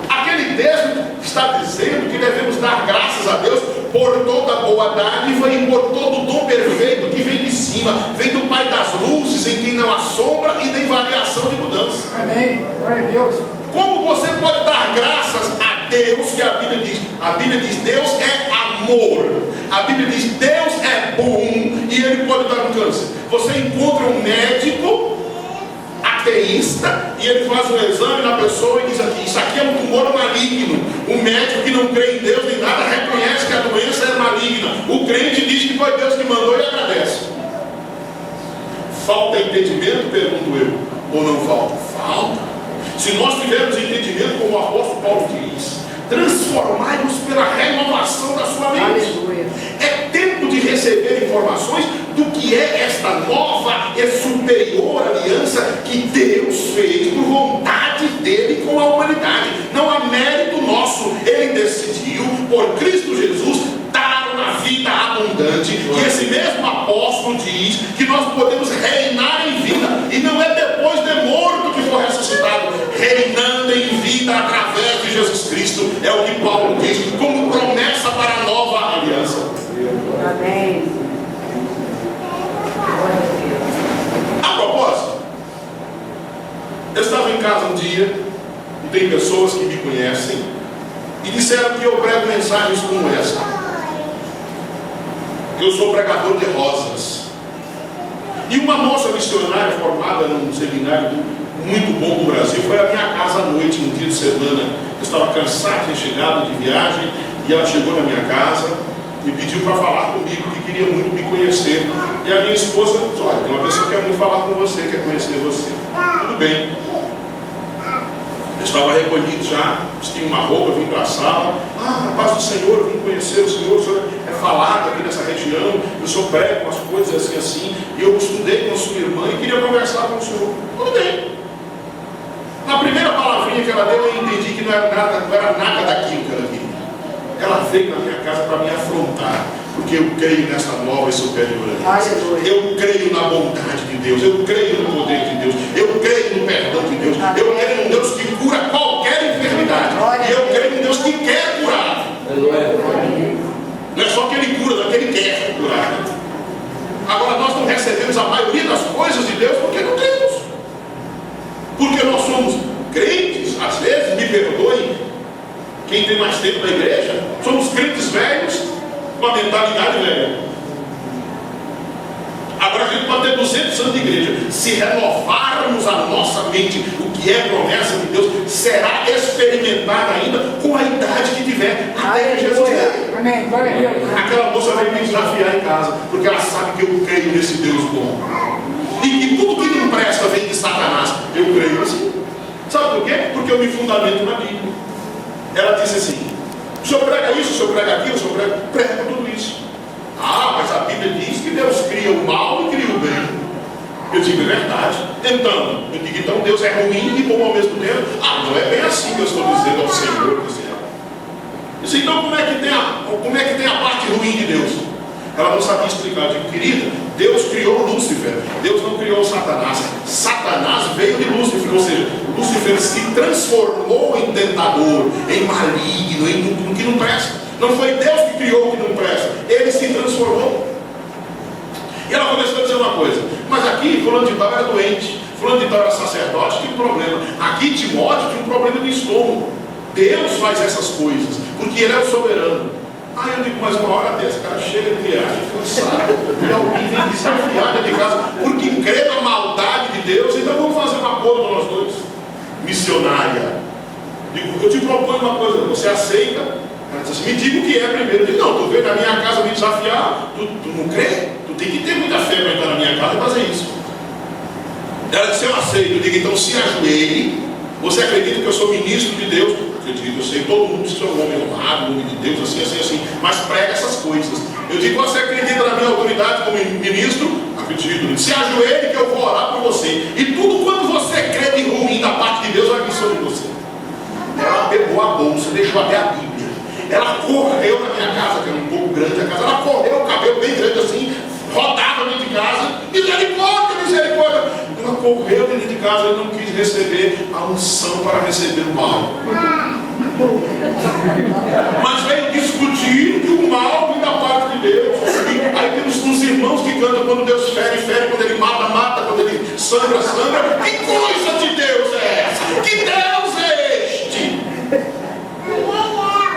Aquele texto está dizendo que devemos dar graças a Deus por toda boa dádiva e por todo o dom perfeito que vem de cima, vem do Pai das luzes, em quem não há sombra e nem variação de mudança. Amém. Glória a Deus. Como você pode dar graças a Deus, que a Bíblia diz? A Bíblia diz: Deus é amor. A Bíblia diz: Deus é bom e Ele pode dar um câncer. Você encontra um médico ateísta e ele faz um exame na pessoa e diz aqui: isso aqui é um tumor maligno. O médico que não crê em Deus nem nada reconhece que a doença é maligna. O crente diz que foi Deus que mandou e agradece. Falta entendimento, pergunto eu, ou não falta? Falta. Se nós tivermos entendimento, como o apóstolo Paulo diz, transformai-nos pela renovação da sua mente. Aleluia. É tempo de receber informações do que é esta nova e superior aliança que Deus fez por vontade dele com a humanidade. Não há mérito nosso. Ele decidiu, por Cristo Jesus, dar uma vida abundante. E esse mesmo apóstolo diz que nós podemos reinar em vida, e não é depois de morto que for ressuscitado, reinando em vida através de Jesus Cristo. É o que Paulo diz como promessa para a nova aliança. Amém. A propósito, eu estava em casa um dia, e tem pessoas que me conhecem e disseram que eu prego mensagens como essa. Eu sou pregador de rosas. E uma moça missionária formada num seminário muito bom do Brasil foi à minha casa à noite, um dia de semana. Eu estava cansado, tinha chegado de viagem, e ela chegou na minha casa e pediu para falar comigo, que queria muito me conhecer. E a minha esposa disse: olha, tem uma pessoa que quer muito falar com você, quer conhecer você. Tudo bem. Eu estava recolhido já, vestia uma roupa, vim para a sala. Ah, paz do Senhor, eu vim conhecer o Senhor é falado aqui nessa região, o Senhor prega umas coisas assim, e eu estudei com a sua irmã e queria conversar com o Senhor. Tudo bem. Na primeira palavrinha que ela deu, eu entendi que não era nada daquilo que ela queria. Ela veio na minha casa para me afrontar, porque eu creio nessa nova e superior aliança. Eu creio na bondade de Deus, eu creio no poder de Deus, eu creio no perdão de Deus, eu creio em Deus que cura qualquer enfermidade, e eu creio em Deus que quer curar. Não é só que Ele cura, não é que Ele quer curar. Agora, nós não recebemos a maioria das coisas de Deus porque não cremos, porque nós somos crentes, às vezes, me perdoem quem tem mais tempo na igreja, somos crentes velhos com a mentalidade velha. Agora a gente pode ter 200 anos de igreja. Se renovarmos a nossa mente, o que é promessa de Deus será experimentada ainda com a idade que tiver, até que Jesus vier. Amém. Glória a Deus. Aquela moça veio me desafiar em casa, porque ela sabe que eu creio nesse Deus bom, e que tudo que não presta vem de Satanás. Eu creio assim. Sabe por quê? Porque eu me fundamento na Bíblia. Ela disse assim: o senhor prega isso, o senhor prega aquilo, o senhor prega tudo isso. Ah, mas a Bíblia diz que Deus cria o mal e cria o bem. Eu digo: é verdade. Então, eu digo: então Deus é ruim e bom ao mesmo tempo? Ah, não é bem assim que eu estou dizendo ao Senhor, disse ela. Disse: então como é que tem a parte ruim de Deus? Ela não sabia explicar. Eu digo, querida, Deus criou Lúcifer, Deus não criou Satanás. Satanás veio de Lúcifer, ou seja, Lúcifer se transformou em tentador, em maligno, em que não presta. Não foi Deus que criou o que não presta, ele se transformou. E ela começou a dizer uma coisa: mas aqui fulano de tal era doente, fulano de tal era sacerdote, tinha um problema. Aqui Timóteo tinha um problema de estômago. Deus faz essas coisas, porque ele é o soberano. Aí eu digo, mas uma hora dessa, cara chega de viagem, cansado, e alguém vem desafiar dentro de casa, porque crê na maldade de Deus. Então vamos fazer um acordo nós dois. Missionária, eu te proponho uma coisa, você aceita? Ela diz assim, me diga o que é primeiro. Eu digo, não, tu veio na minha casa me desafiar, tu não crê? Tu tem que ter muita fé para entrar na minha casa e fazer isso. Ela disse, eu aceito. Eu digo, então se ajoelhe. Você acredita que eu sou ministro de Deus? Acredito, eu sei, todo mundo diz que sou um homem honrado, um homem de Deus, assim, mas prega essas coisas. Eu digo, você acredita na minha autoridade como ministro? Acredito. Se ajoelhe que eu vou orar por você. E tudo quanto você crê de ruim da parte de Deus vai vir sobre você. Ela pegou a bolsa, deixou até a Bíblia. Ela correu na minha casa, que era um pouco grande a casa, ela correu, o cabelo bem grande assim, rodava dentro de casa, misericórdia, misericórdia. Ela correu dentro de casa e não quis receber a unção para receber o mal. Mas veio discutir que o mal vem da parte de Deus. E aí temos uns irmãos que cantam quando Deus fere, fere, quando ele mata, mata, quando ele sangra, sangra. Que coisa de Deus é essa? Que Deus é este?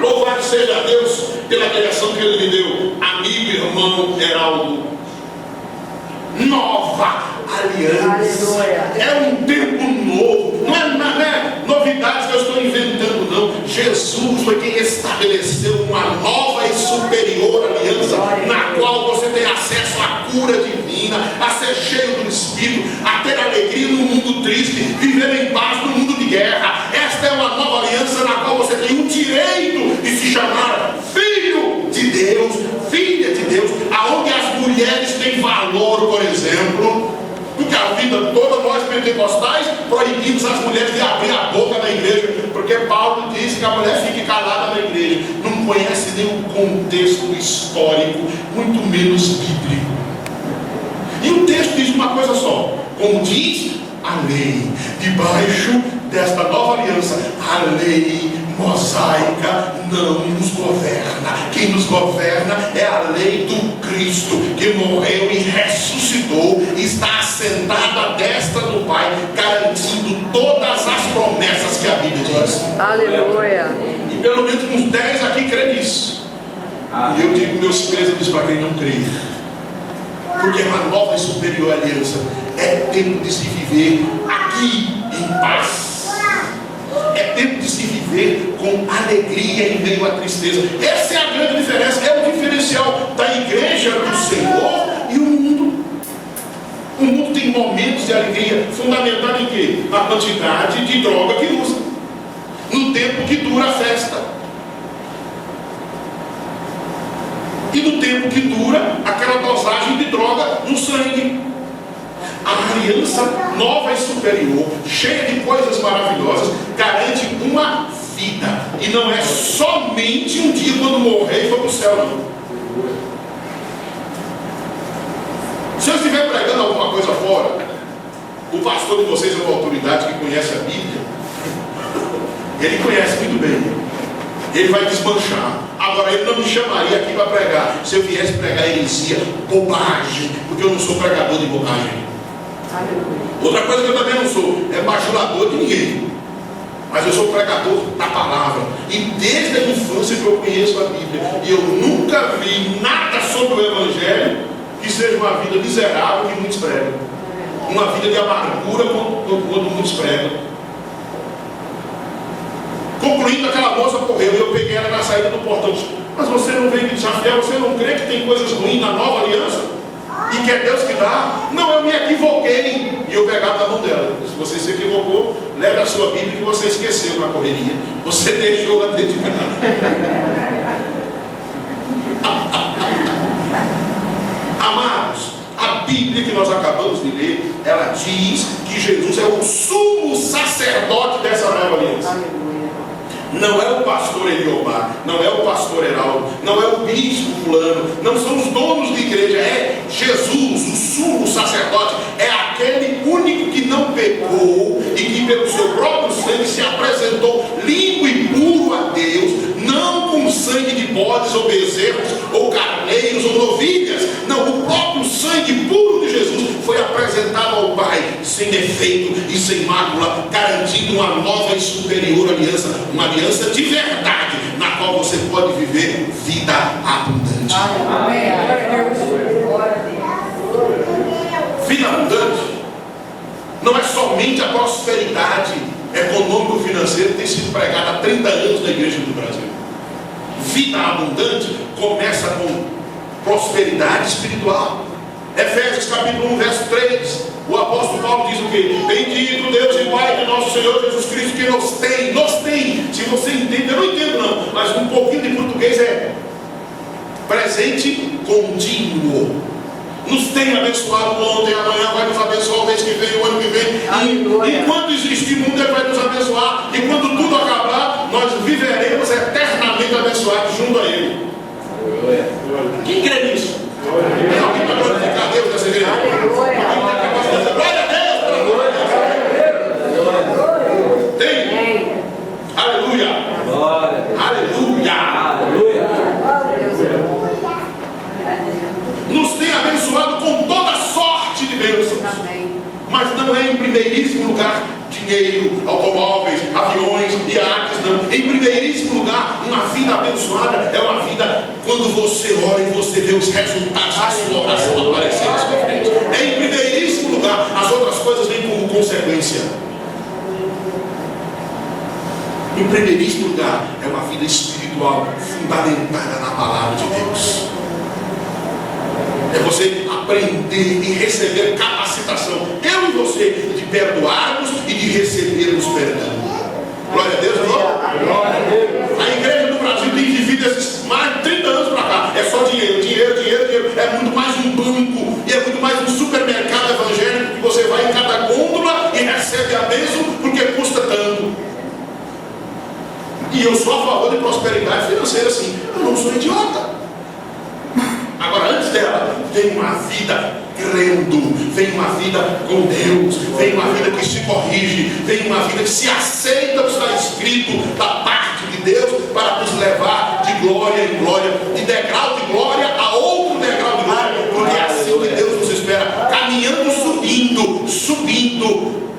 Louvado seja Deus pela criação que Ele me deu. Amigo, irmão Heraldo, nova aliança. É um tempo novo. Não é novidades que eu estou inventando, não. Jesus foi quem estabeleceu uma nova e superior aliança, na qual você tem acesso à cura divina, a ser cheio do Espírito, a ter alegria no mundo triste, viver em paz no mundo de guerra. Esta é uma nova aliança na qual você tem o direito de se chamar filho de Deus, filha de Deus, aonde as mulheres têm valor, por exemplo. Porque a vida toda nós pentecostais proibimos as mulheres de abrir a boca na igreja, porque Paulo diz que a mulher fique calada na igreja. Não conhece nenhum contexto histórico, muito menos bíblico. E o texto diz uma coisa só, como diz a lei, debaixo desta nova aliança, a lei mosaica não nos governa. Quem nos governa é a lei do Cristo, que morreu e ressuscitou, e está assentado à destra do Pai, garantindo todas as promessas que a Bíblia diz. Aleluia. E pelo menos uns 10 aqui crê nisso. E eu digo meus pêsames para quem não crê, porque uma nova e superior aliança é tempo de se viver aqui em paz. É tempo de se viver com alegria em meio à tristeza. Essa é a grande diferença, é o diferencial da igreja do Senhor e o mundo. O mundo tem momentos de alegria, fundamentado em quê? Na quantidade de droga que usa, no tempo que dura a festa, e no tempo que dura aquela dosagem de droga no sangue. A aliança nova e superior, cheia de coisas maravilhosas, garante uma vida. E não é somente um dia quando morrer e for para o céu, não. Se eu estiver pregando alguma coisa fora, o pastor de vocês é uma autoridade que conhece a Bíblia. Ele conhece muito bem. Ele vai desmanchar. Agora, ele não me chamaria aqui para pregar se eu viesse pregar heresia, bobagem, porque eu não sou pregador de bobagem. Outra coisa que eu também não sou é bajulador de ninguém, mas eu sou pregador da palavra, e desde a infância que eu conheço a Bíblia, e eu nunca vi nada sobre o Evangelho que seja uma vida miserável que muitos pregam, uma vida de amargura quando muitos pregam. Concluindo, aquela moça correu e eu peguei ela na saída do portão. Mas você não veio me desafiar? Você não crê que tem coisas ruins na nova aliança? E que é Deus que dá? Não, eu me equivoquei. E eu pegava na mão dela. Se você se equivocou, leve a sua Bíblia que você esqueceu na correria. Você deixou lá dentro de casa. Amados, a Bíblia que nós acabamos de ler, ela diz que Jesus é o sumo sacerdote dessa nova aliança. Não é o pastor Eliomar, não é o pastor Heraldo, não é o bispo fulano, não são os donos de igreja, é Jesus, o sumo sacerdote, é aquele único que não pecou e que pelo seu próprio sangue se apresentou limpo e puro a Deus, não com sangue de bodes ou bezerros ou carneiros ou novilhas, não, o próprio sangue puro de Jesus foi apresentado ao Pai sem defeito e sem mácula, garantindo uma nova e superior aliança, uma aliança de verdade, na qual você pode viver vida abundante. Vida abundante não é somente a prosperidade econômico-financeira que tem sido pregada há 30 anos na igreja do Brasil. Vida abundante começa com prosperidade espiritual. Efésios capítulo 1, verso 3, o apóstolo Paulo diz o quê? Bendito Deus e Pai de nosso Senhor Jesus Cristo, que nos tem. Se você entende, eu não entendo não, mas um pouquinho de português é presente contínuo. Nos tem abençoado ontem, amanhã vai nos abençoar o mês que vem, o ano que vem. Enquanto existe mundo, Ele vai nos abençoar. E quando tudo acabar, nós viveremos eternamente abençoados junto a Ele. Quem crê nisso? Tem alguém para glorificar a Deus nessa igreja? Glória a Deus! Tem? Aleluia! Aleluia! Nos tem abençoado com toda sorte de bênçãos. Mas não é em primeiríssimo lugar dinheiro, automóveis, aviões, iates, não. Em primeiríssimo lugar, uma vida abençoada é uma vida quando você ora e você vê os resultados da sua oração aparecendo à sua frente. É em primeiríssimo lugar, as outras coisas vêm como consequência. Em primeiríssimo lugar, é uma vida espiritual fundamentada na palavra de Deus. É você aprender e receber capacitação, eu e você, de perdoarmos e de recebermos perdão. Glória a Deus, glória a Deus. A igreja do Brasil tem vivido esses mais de 30 anos para cá. É só dinheiro. É muito mais um banco e é muito mais um supermercado evangélico que você vai em cada gôndola e recebe a bênção porque custa tanto. E eu sou a favor de prosperidade financeira, sim. Eu não sou idiota. Agora, antes dela, vem uma vida crendo, vem uma vida com Deus, vem uma vida que se corrige, vem uma vida que se aceita o que está escrito da parte de Deus para nos levar de glória em glória, de degrau de glória a outro degrau de glória, porque é assim que Deus nos espera, caminhando, subindo.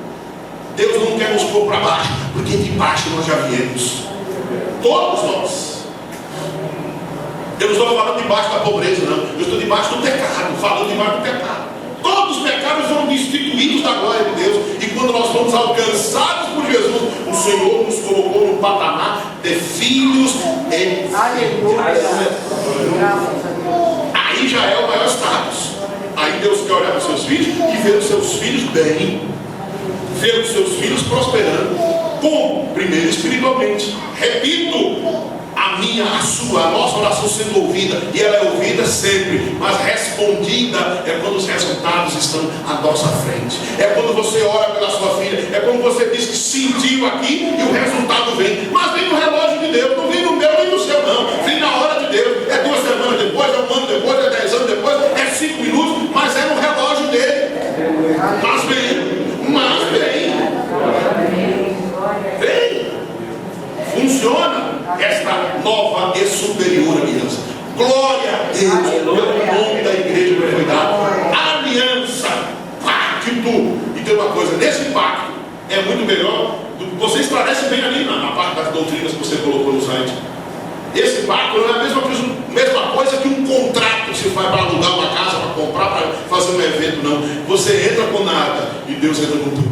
Deus não quer nos pôr para baixo, porque de baixo nós já viemos, todos nós. Eu não estou falando debaixo da pobreza, não. Eu estou debaixo do pecado, falando debaixo do pecado. Todos os pecados foram destituídos da glória de Deus. E quando nós fomos alcançados por Jesus, o Senhor nos colocou no patamar de filhos e Aleluia. aí já é o maior status. Aí Deus quer olhar para os seus filhos e ver os seus filhos bem, ver os seus filhos prosperando. Como? Primeiro espiritualmente. Repito, a nossa oração sendo ouvida, e ela é ouvida sempre, mas respondida é quando os resultados estão à nossa frente. É quando você ora pela sua filha, é quando você diz que sentiu aqui e o resultado vem. Mas vem no relógio de Deus, não vem no meu nem no seu, não. Vem na hora de Deus. É 2 semanas depois, é 1 ano depois, é 10 anos depois, é 5 minutos, mas é no relógio dele. Mas vem. Funciona esta nova e superior aliança. Glória a Deus pelo nome da igreja que foi dado. Aliança, pacto. E tem uma coisa, nesse pacto é muito melhor. Você esclarece bem ali na parte das doutrinas que você colocou no site. Esse pacto não é a mesma coisa que um contrato que você faz para alugar uma casa, para comprar, para fazer um evento, não. Você entra com nada e Deus entra com tudo.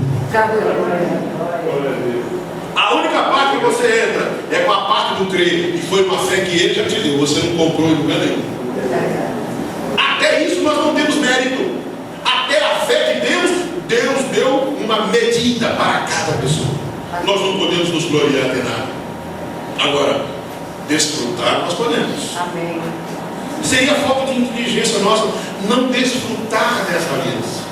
A única parte que você entra é com a parte do crer, e foi uma fé que Ele já te deu, você não comprou em lugar nenhum. Até isso nós não temos mérito. Até a fé que temos, Deus deu uma medida para cada pessoa. Nós não podemos nos gloriar de nada. Agora, desfrutar nós podemos. Amém. Seria falta de inteligência nossa não desfrutar dessa aliança.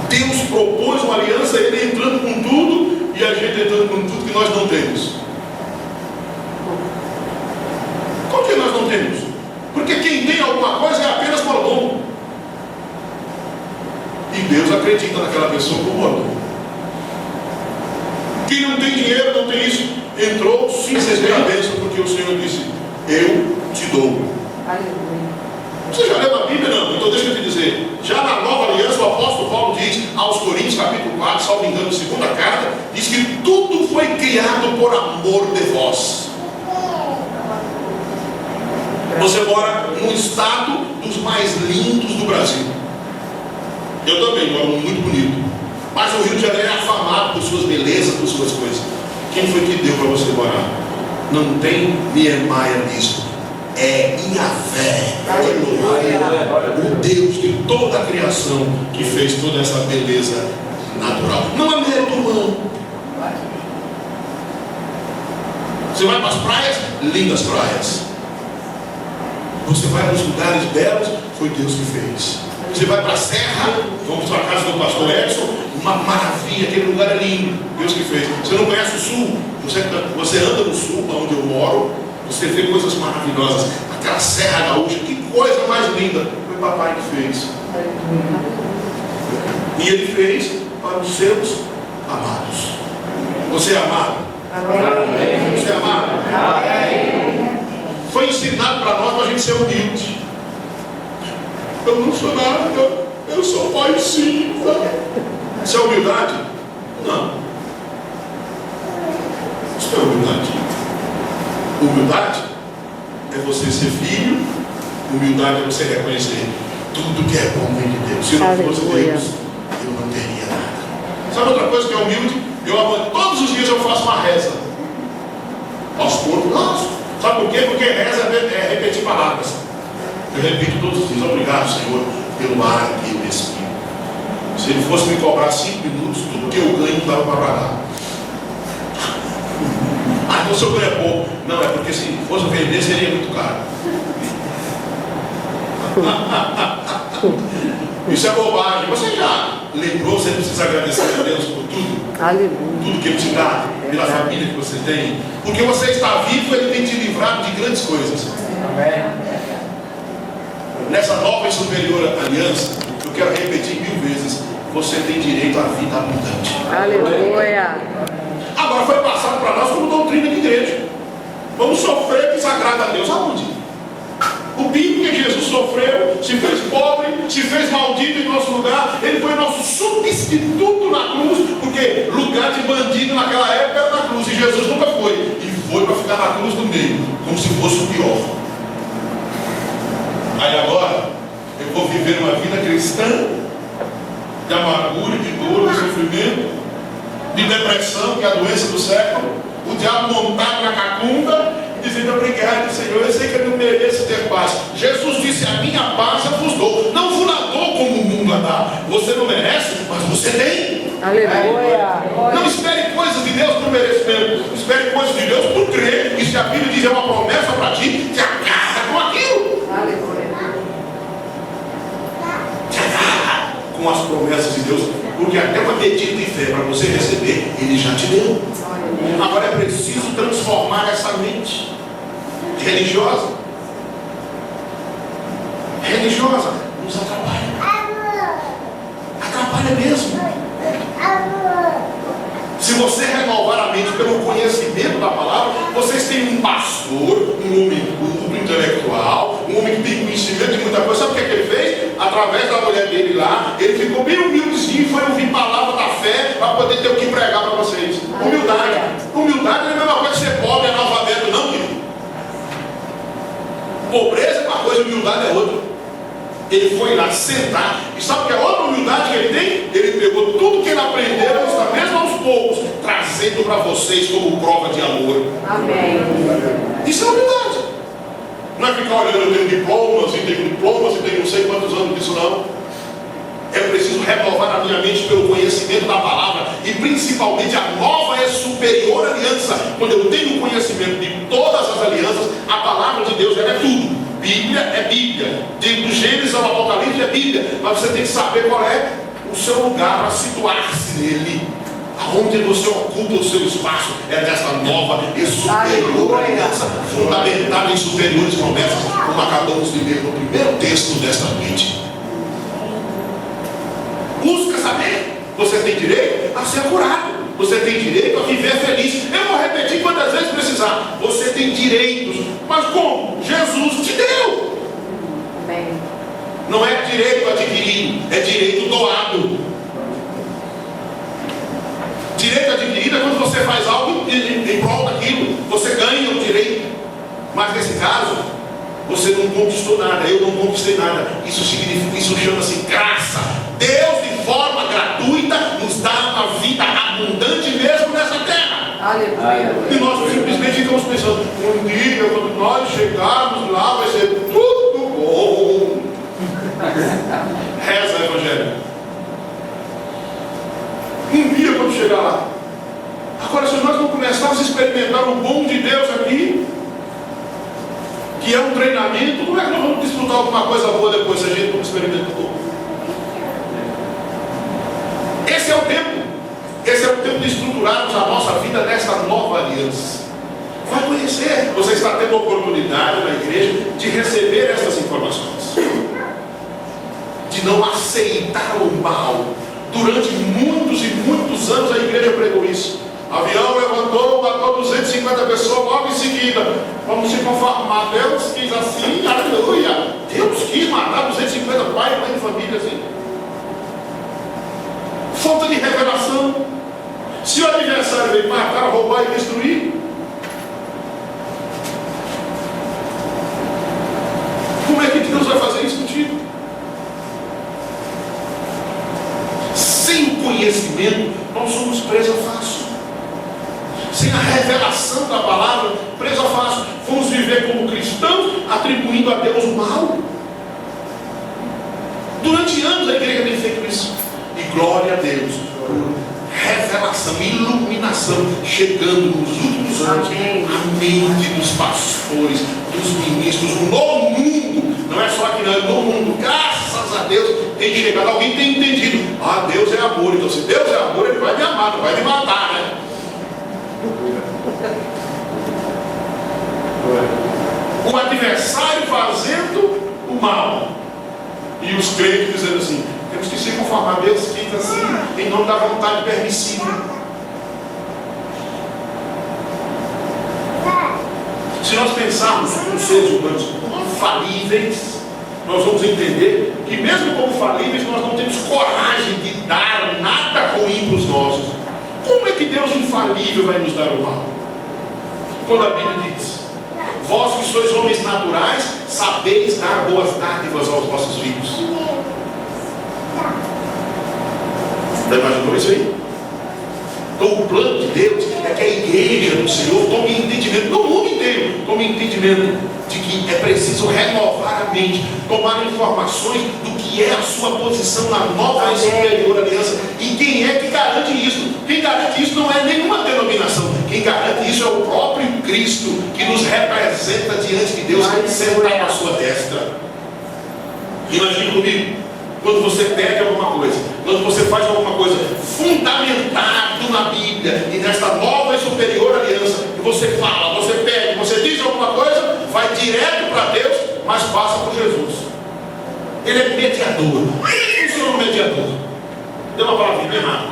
Deus propôs uma aliança, Ele entrando com tudo, e a gente entrando com tudo que nós não temos. Por que nós não temos? Porque quem tem alguma coisa é apenas mordomo. E Deus acredita naquela pessoa como mordomo. Quem não tem dinheiro, não tem isso, entrou, sim, recebeu a bênção, porque o Senhor disse: eu te dou. Você já leu a Bíblia? Não? Então deixa eu te dizer. Já na Nova Aliança, o apóstolo Paulo diz aos Coríntios, capítulo 4, salvo engano, segunda carta, diz que tudo foi criado por amor de vós. Você mora num estado dos mais lindos do Brasil. Eu também moro muito bonito. Mas o Rio de Janeiro é afamado por suas belezas, por suas coisas. Quem foi que deu para você morar? Não tem Niemeyer nisso. É Yahvé, o Deus de toda a criação, que fez toda essa beleza natural. Não é mérito humano. Você vai para as praias, lindas praias. Você vai para os lugares belos, foi Deus que fez. Você vai para a serra, vamos para a casa do pastor Edson, uma maravilha, aquele lugar é lindo, Deus que fez. Você não conhece o sul, você anda no sul, onde eu moro, você vê coisas maravilhosas. Aquela serra gaúcha, que coisa mais linda, foi papai que fez. E ele fez para os seus amados. Você é amado? Amém. Você é amado? Amém. Foi ensinado para nós, para a gente ser humilde. Eu não sou nada, eu sou paizinho. Isso é humildade? Não. Isso não é humildade. Humildade é você ser filho. Humildade é você reconhecer tudo que é bom vem de Deus. Se não fosse Deus, eu não teria nada. Sabe outra coisa que é humilde? Todos os dias eu faço uma reza. Aos poucos, nossa. Sabe por quê? Porque reza é repetir palavras. Eu repito todos os dias: obrigado, Senhor, pelo ar que eu respiro. Se ele fosse me cobrar 5 minutos, tudo que eu ganho não dava para pagar. Ah, então se eu ganho pouco. Não, é porque se fosse vender seria muito caro. Isso é bobagem. Você já lembrou? Você precisa agradecer a Deus por tudo. Aleluia. Tudo que Ele te dá, pela família que você tem. Porque você está vivo, Ele tem te livrado de grandes coisas. Amém. Nessa nova e superior aliança, eu quero repetir 1000 vezes: você tem direito à vida abundante. Aleluia. Agora foi passado para nós como doutrina de igreja. Vamos sofrer que desagrada a Deus. Aonde? O bíblico que Jesus sofreu, se fez pobre, se fez maldito em nosso lugar. Ele foi nosso substituto na cruz, porque lugar de bandido naquela época era na cruz, e Jesus nunca foi. E foi para ficar na cruz do meio, como se fosse o pior. Aí agora eu vou viver uma vida cristã de amargura, de dor, de sofrimento, de depressão, que é a doença do século. O diabo montado na cacunda, dizendo: obrigado, Senhor, eu sei que eu não mereço ter paz. Jesus disse: a minha paz eu vos dou. Não vos la dou como o mundo a dá. Você não merece, mas você tem. Aleluia. Não espere coisas de Deus por merecimento. Espere coisas de Deus por crer. E se a Bíblia diz é uma promessa para ti, te agarra com aquilo. Aleluia. Te agarra com as promessas de Deus. Porque até uma medida de fé para você receber, Ele já te deu. Agora é preciso transformar essa mente religiosa. Religiosa nos atrapalha. Atrapalha mesmo. Se você renovar a mente pelo conhecimento da palavra, vocês têm um pastor, um homem culto, intelectual, um homem que tem conhecimento de muita coisa. Sabe o que ele fez? Através da mulher dele lá, ele ficou bem humildezinho e foi ouvir palavra da fé para poder ter o que pregar para vocês. Humildade. Humildade não é a mesma coisa que ser pobre, analfabeto, não, querido. Pobreza é uma coisa, humildade é outra. Ele foi lá sentar, e sabe que a outra humildade que ele tem? Ele pegou tudo que ele aprendeu, está mesmo aos poucos, trazendo para vocês como prova de amor. Amém. Isso é humildade. Não é ficar olhando: eu tenho diplomas e tenho não sei quantos anos disso, não. É preciso renovar a minha mente pelo conhecimento da palavra, e principalmente a nova e superior aliança. Quando eu tenho conhecimento de todas as alianças, a palavra de Deus ela é tudo. Bíblia é Bíblia, do Gênesis ao Apocalipse é Bíblia, mas você tem que saber qual é o seu lugar para situar-se nele. aonde você ocupa o seu espaço é dessa nova e superior aliança, fundamentada em superiores promessas, como acabamos de ler no primeiro texto desta noite. Busca saber. Você tem direito a ser curado. Você tem direito a viver feliz. Eu vou repetir quantas vezes precisar. Você tem direitos. Mas como? Jesus te deu. Amém. Não é direito adquirido, é direito doado. Direito adquirido é quando você faz algo em prol daquilo. Você ganha o direito. Mas nesse caso, você não conquistou nada. Eu não conquistei nada. Isso significa, isso chama-se graça. Deus, de forma gratuita, nos dá uma vida abundante mesmo nessa terra. Aleluia. E nós simplesmente ficamos pensando, um dia, quando nós chegarmos lá, vai ser tudo bom. Reza, Evangelho. Um dia, quando chegar lá. Agora, se nós não começarmos a experimentar o bom de Deus aqui, que é um treinamento, como é que nós vamos desfrutar alguma coisa boa depois se a gente não experimentou? Esse é o tempo. Esse é o tempo de estruturarmos a nossa vida nessa nova aliança. Vai conhecer. Você está tendo a oportunidade na igreja de receber essas informações. De não aceitar o mal. Durante muitos e muitos anos a igreja pregou isso. Avião levantou, matou 250 pessoas logo em seguida. Vamos se conformar. Deus quis assim, aleluia. Deus quis matar 250 pais e mães de família assim. Falta de revelação. Se o adversário veio matar, roubar e destruir, como é que Deus vai fazer isso contigo? Sem o conhecimento, nós somos presa fácil. Sem a revelação da palavra, presa fácil. Vamos viver como cristãos, atribuindo a Deus o mal. Durante anos a igreja tem feito isso. E glória a Deus por revelação, iluminação, chegando nos últimos anos, Amém. a mente dos pastores, dos ministros, no mundo, não é só aqui não, no mundo, graças a Deus, tem chegado, alguém tem entendido, Deus é amor, então se Deus é amor, Ele vai me amar, não vai me matar, né? O adversário fazendo o mal, e os crentes dizendo assim, temos que se conformar. Deus quis assim, em nome da vontade permissiva. Se nós pensarmos nos seres humanos como falíveis, nós vamos entender que mesmo como falíveis, nós não temos coragem de dar nada ruim para os nossos. Como é que Deus infalível vai nos dar o mal? Quando a Bíblia diz, vós que sois homens naturais, sabeis dar boas dádivas aos vossos filhos. Já imaginou isso aí? Então o plano de Deus é que a igreja do Senhor tome entendimento, no mundo inteiro, tome entendimento de que é preciso renovar a mente, tomar informações do que é a sua posição na nova e superior aliança. E quem é que garante isso? Quem garante isso não é nenhuma denominação. Quem garante isso é o próprio Cristo, que nos representa diante de Deus, sentado à sua destra. Imagine comigo, quando você pede alguma coisa, quando você faz alguma coisa fundamentado na Bíblia e nesta nova e superior aliança, e você fala, você pede, você diz alguma coisa, vai direto para Deus, mas passa por Jesus. Ele é mediador. Ele funciona como mediador. Deu uma palavra bem errada.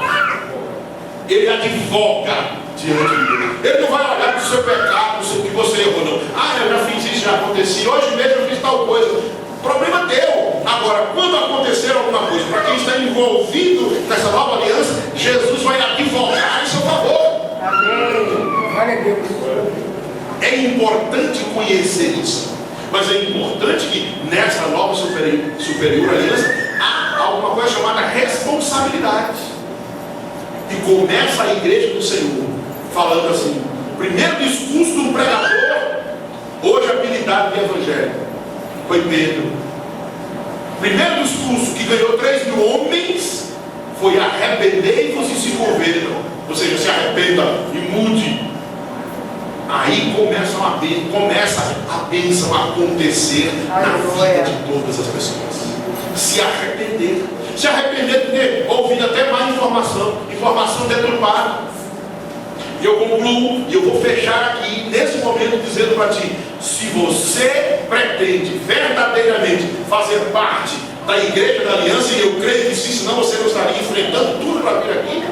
Ele advoga diante de Deus. Ele não vai olhar para o seu pecado, o que você errou, não. Eu já fiz isso, já aconteceu. Hoje mesmo eu fiz tal coisa. Problema teu. Agora, quando acontecer alguma coisa, para quem está envolvido nessa nova aliança, Jesus vai advogar em seu favor. Amém. Glória a Deus. É importante conhecer isso. Mas é importante que nessa nova superior aliança há alguma coisa chamada responsabilidade. E começa a igreja do Senhor falando assim, o primeiro discurso do pregador, hoje apelidado de evangelho, foi Pedro. O primeiro discurso que ganhou 3.000 homens foi arrependei-vos e se convertam. Ou seja, se arrependa e mude. Aí começa a bênção a acontecer na vida de todas as pessoas. Se arrepender. Se arrepender de ter ouvido até má informação deturpada. E eu concluo, e eu vou fechar aqui, nesse momento, dizendo para ti: se você pretende verdadeiramente fazer parte da Igreja da Aliança, e eu creio que sim, senão você não estaria enfrentando tudo para vir aqui,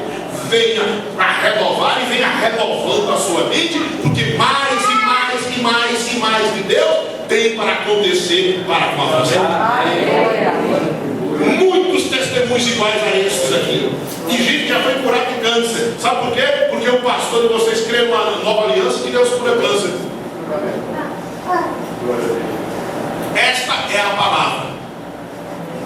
venha para renovar e venha renovando a sua mente, porque mais e mais e mais e mais de Deus tem para acontecer para com você. Muitos testemunhos iguais a esses aqui. E gente que já foi curada de câncer. Sabe por quê? Porque o pastor de vocês crê numa nova aliança que Deus cura câncer. Esta é a palavra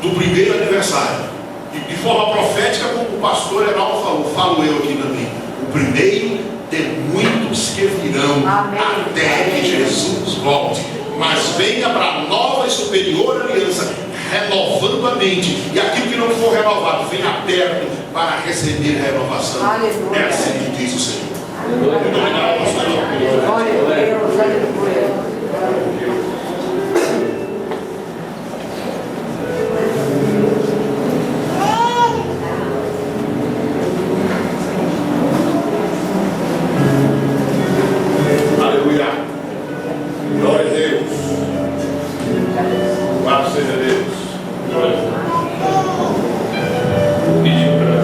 do primeiro aniversário. E de forma profética, como o pastor Heraldo falou, falo eu aqui também. O primeiro de muitos que virão até que Jesus volte. Mas venha para a nova e superior aliança, renovando a mente. E aquilo que não for renovado, venha aberto para receber a renovação. Aleluia. É assim que diz o Senhor. Muito obrigado, pastor. Glória a Deus, aleluia. Aleluia. Glória a Deus. Louvado seja Deus. Olha, pedi para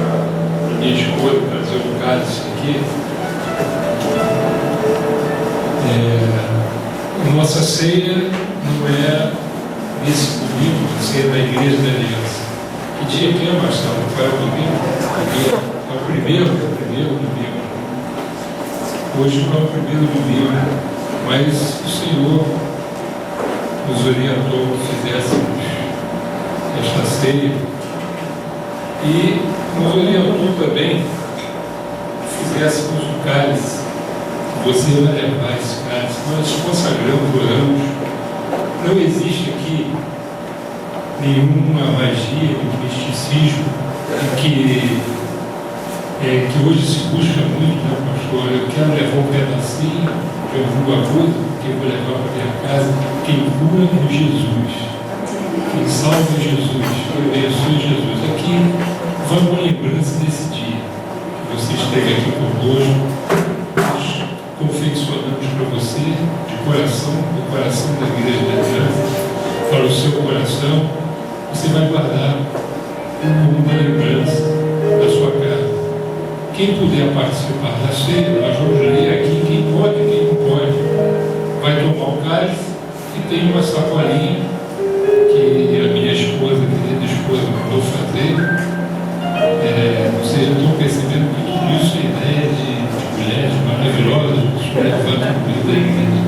minha esposa trazer um cálice aqui. Nossa ceia não é nesse domingo, a ceia da Igreja da Aliança. Que dia que é, Marcelo? Qual é o domingo? É o primeiro domingo. Hoje não é o primeiro domingo, mas o Senhor nos orientou que fizéssemos esta ceia e nos orientou também que fizéssemos o cálice. Você vai levar esse cálice. Nós consagramos, oramos. Não existe aqui nenhuma magia, nenhum misticismo que hoje se busca muito, né, pastor? Eu quero levar um pedacinho de alguma coisa que eu vou levar para minha casa. Quem cura é Jesus. Quem salva é Jesus. Quem abençoa é Jesus. Aqui, vamos à lembrança desse dia que você esteve aqui conosco. Nós confeccionamos para você, de coração, do coração da Igreja da Aliança, para o seu coração. Você vai guardar como uma lembrança da sua casa. Quem puder participar da ceia, nós vamos ler aqui quem pode e quem não pode. Vai tomar o cálice e tem uma sacolinha que a minha esposa, a querida esposa, mandou fazer. Vocês estão percebendo que tudo isso é ideia de mulheres maravilosas que levantam o vida da igreja.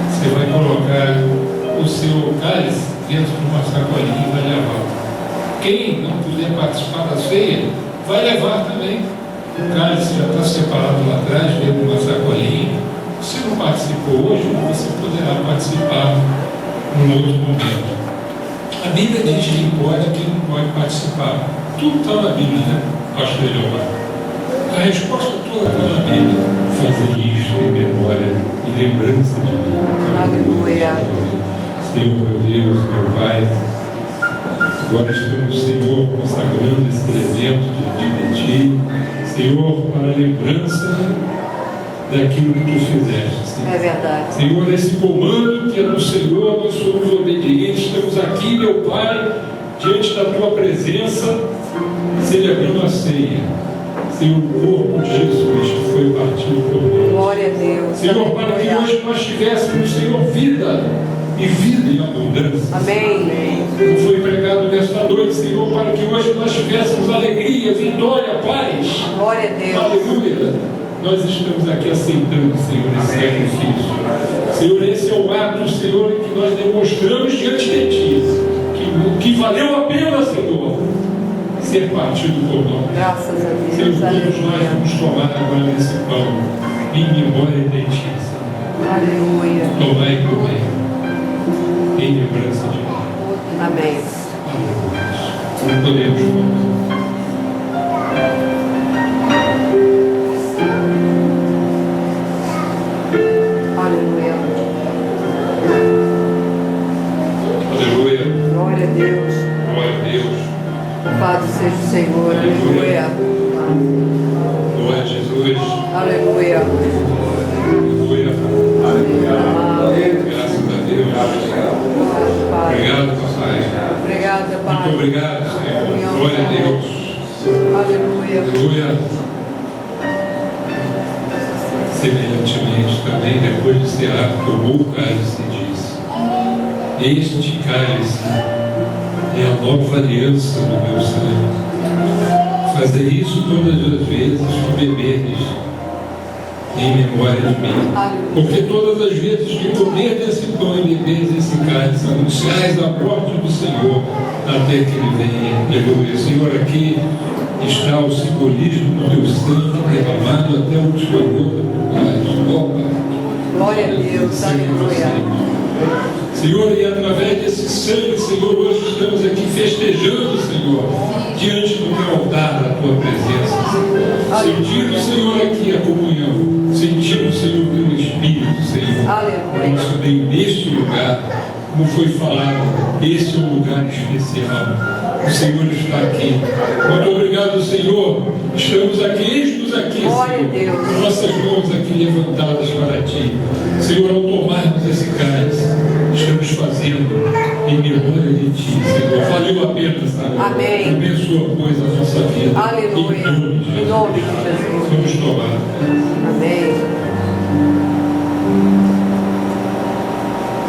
Você vai colocar o seu cálice dentro de uma sacolinha e vai levar. Quem não puder participar da ceia, vai levar também. O cálice já está separado lá atrás, dentro de uma sacolinha. Se não participou hoje, você poderá participar num outro momento. A Bíblia diz quem pode e quem não pode participar. Tudo está na Bíblia, né, pastor Eliomar? A resposta toda está na Bíblia. Fazer isto em memória e lembrança de mim. Aleluia. Senhor, meu Deus, meu Pai, agora estamos, Senhor, consagrando esse presente de Ti, Senhor, para a lembrança daquilo que Tu fizeste, Senhor. É verdade. Senhor, esse comando que é do Senhor, nós somos obedientes, estamos aqui, meu Pai, diante da Tua presença, celebrando a ceia. Senhor, o corpo de Jesus que foi partido por nós. Glória a Deus. Senhor, para que hoje nós tivéssemos, Senhor, vida e vida em abundância. Amém. Como foi pregado nesta noite, Senhor, para que hoje nós tivéssemos alegria, vitória, paz. Glória a Deus. Aleluia. Nós estamos aqui aceitando, Senhor, esse sacrifício. Senhor, esse é o ato, Senhor, que nós demonstramos diante de Ti, que valeu a pena, Senhor, ser partido por nós. Graças a Deus. Senhor, todos nós Aleluia. vamos tomar agora esse pão em memória de Ti, Senhor. Aleluia. Tomai e comei, em lembrança de mim. Amém. Aleluia. Não podemos comer. Aleluia. Aleluia. Glória a Deus. Glória a Deus. Louvado seja o Senhor. Aleluia. Glória a Jesus. Aleluia. Aleluia. Graças a Deus. Pai. Obrigado, Pai. Obrigada, Pai. Muito obrigado, Senhor. Glória a Deus. Aleluia. Aleluia. Semelhantemente também, depois de cear, tomou o cálice e disse: Este cálice é a nova aliança do meu sangue. Fazei isso todas as vezes que beberdes em memória de mim. Porque todas as vezes que comerdes esse pão e beberdes esse cálice, anunciais a morte do Senhor até que Ele venha. Aleluia. Senhor, aqui está o simbolismo do teu sangue derramado até o último gota. Glória a Deus. Aleluia. Senhor, e através desse sangue, Senhor, hoje estamos aqui festejando, Senhor, diante do teu altar, da tua presença, Senhor. Sentindo, Senhor, aqui a comunhão, sentindo, Senhor, o teu Espírito, Senhor, Aleluia. nosso bem neste lugar, como foi falado, esse é um lugar especial. O Senhor está aqui. Muito obrigado, Senhor. Estamos aqui, eis-nos aqui, Glória a Senhor. Deus. Nossas mãos aqui levantadas para Ti. Senhor, ao tomarmos esse cálice, estamos fazendo em memória de Ti, Senhor. Valeu a pena, Senhor. Amém. Abençoa, pois, a nossa vida. Aleluia. Em nome de Jesus. Vamos tomar. Amém.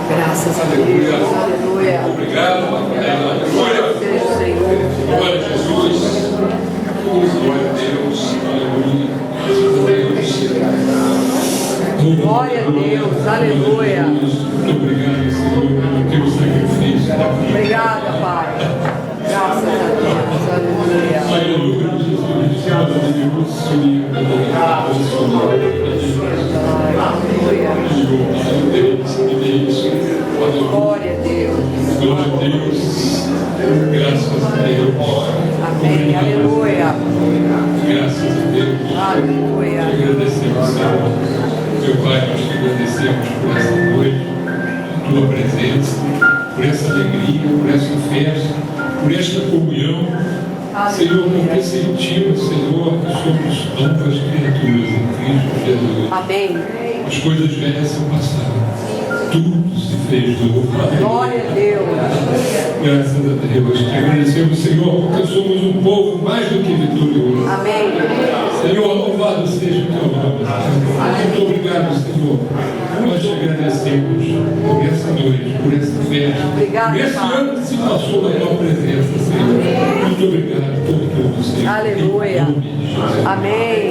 Graças a Deus. Aleluia. Aleluia. Obrigado, Papai. Aleluia. Seja o Senhor. Glória a Jesus. Glória a Deus. Aleluia. Glória a Deus. Aleluia. Muito obrigado, Senhor, pelo teu sacrifício. Obrigada, Pai. Graças a Deus. Aleluia. Aleluia, Jesus. Glória a Deus. Glória a Deus. Graças a Deus. Amém. Aleluia. Graças a Deus. Te Aleluia. agradecemos, Senhor. Meu Pai, nós te agradecemos por essa noite, por tua presença, por essa alegria, por essa festa, por esta comunhão. Senhor, porque sentimos, Senhor, que somos novas criaturas em Cristo Jesus. Amém. As coisas velhas são passadas. Tudo se fez novo. Glória a Deus. Graças a Deus. Te agradecemos, Senhor, porque somos um povo mais do que vitorioso. Amém. Senhor, louvado seja o teu nome. Muito obrigado, Senhor. Nós te agradecemos por essa noite, por essa festa, Obrigado, por esse Pai. ano que se passou na tua presença, Senhor. Muito obrigado por tudo, Senhor. Aleluia. Em nome de Jesus. Amém.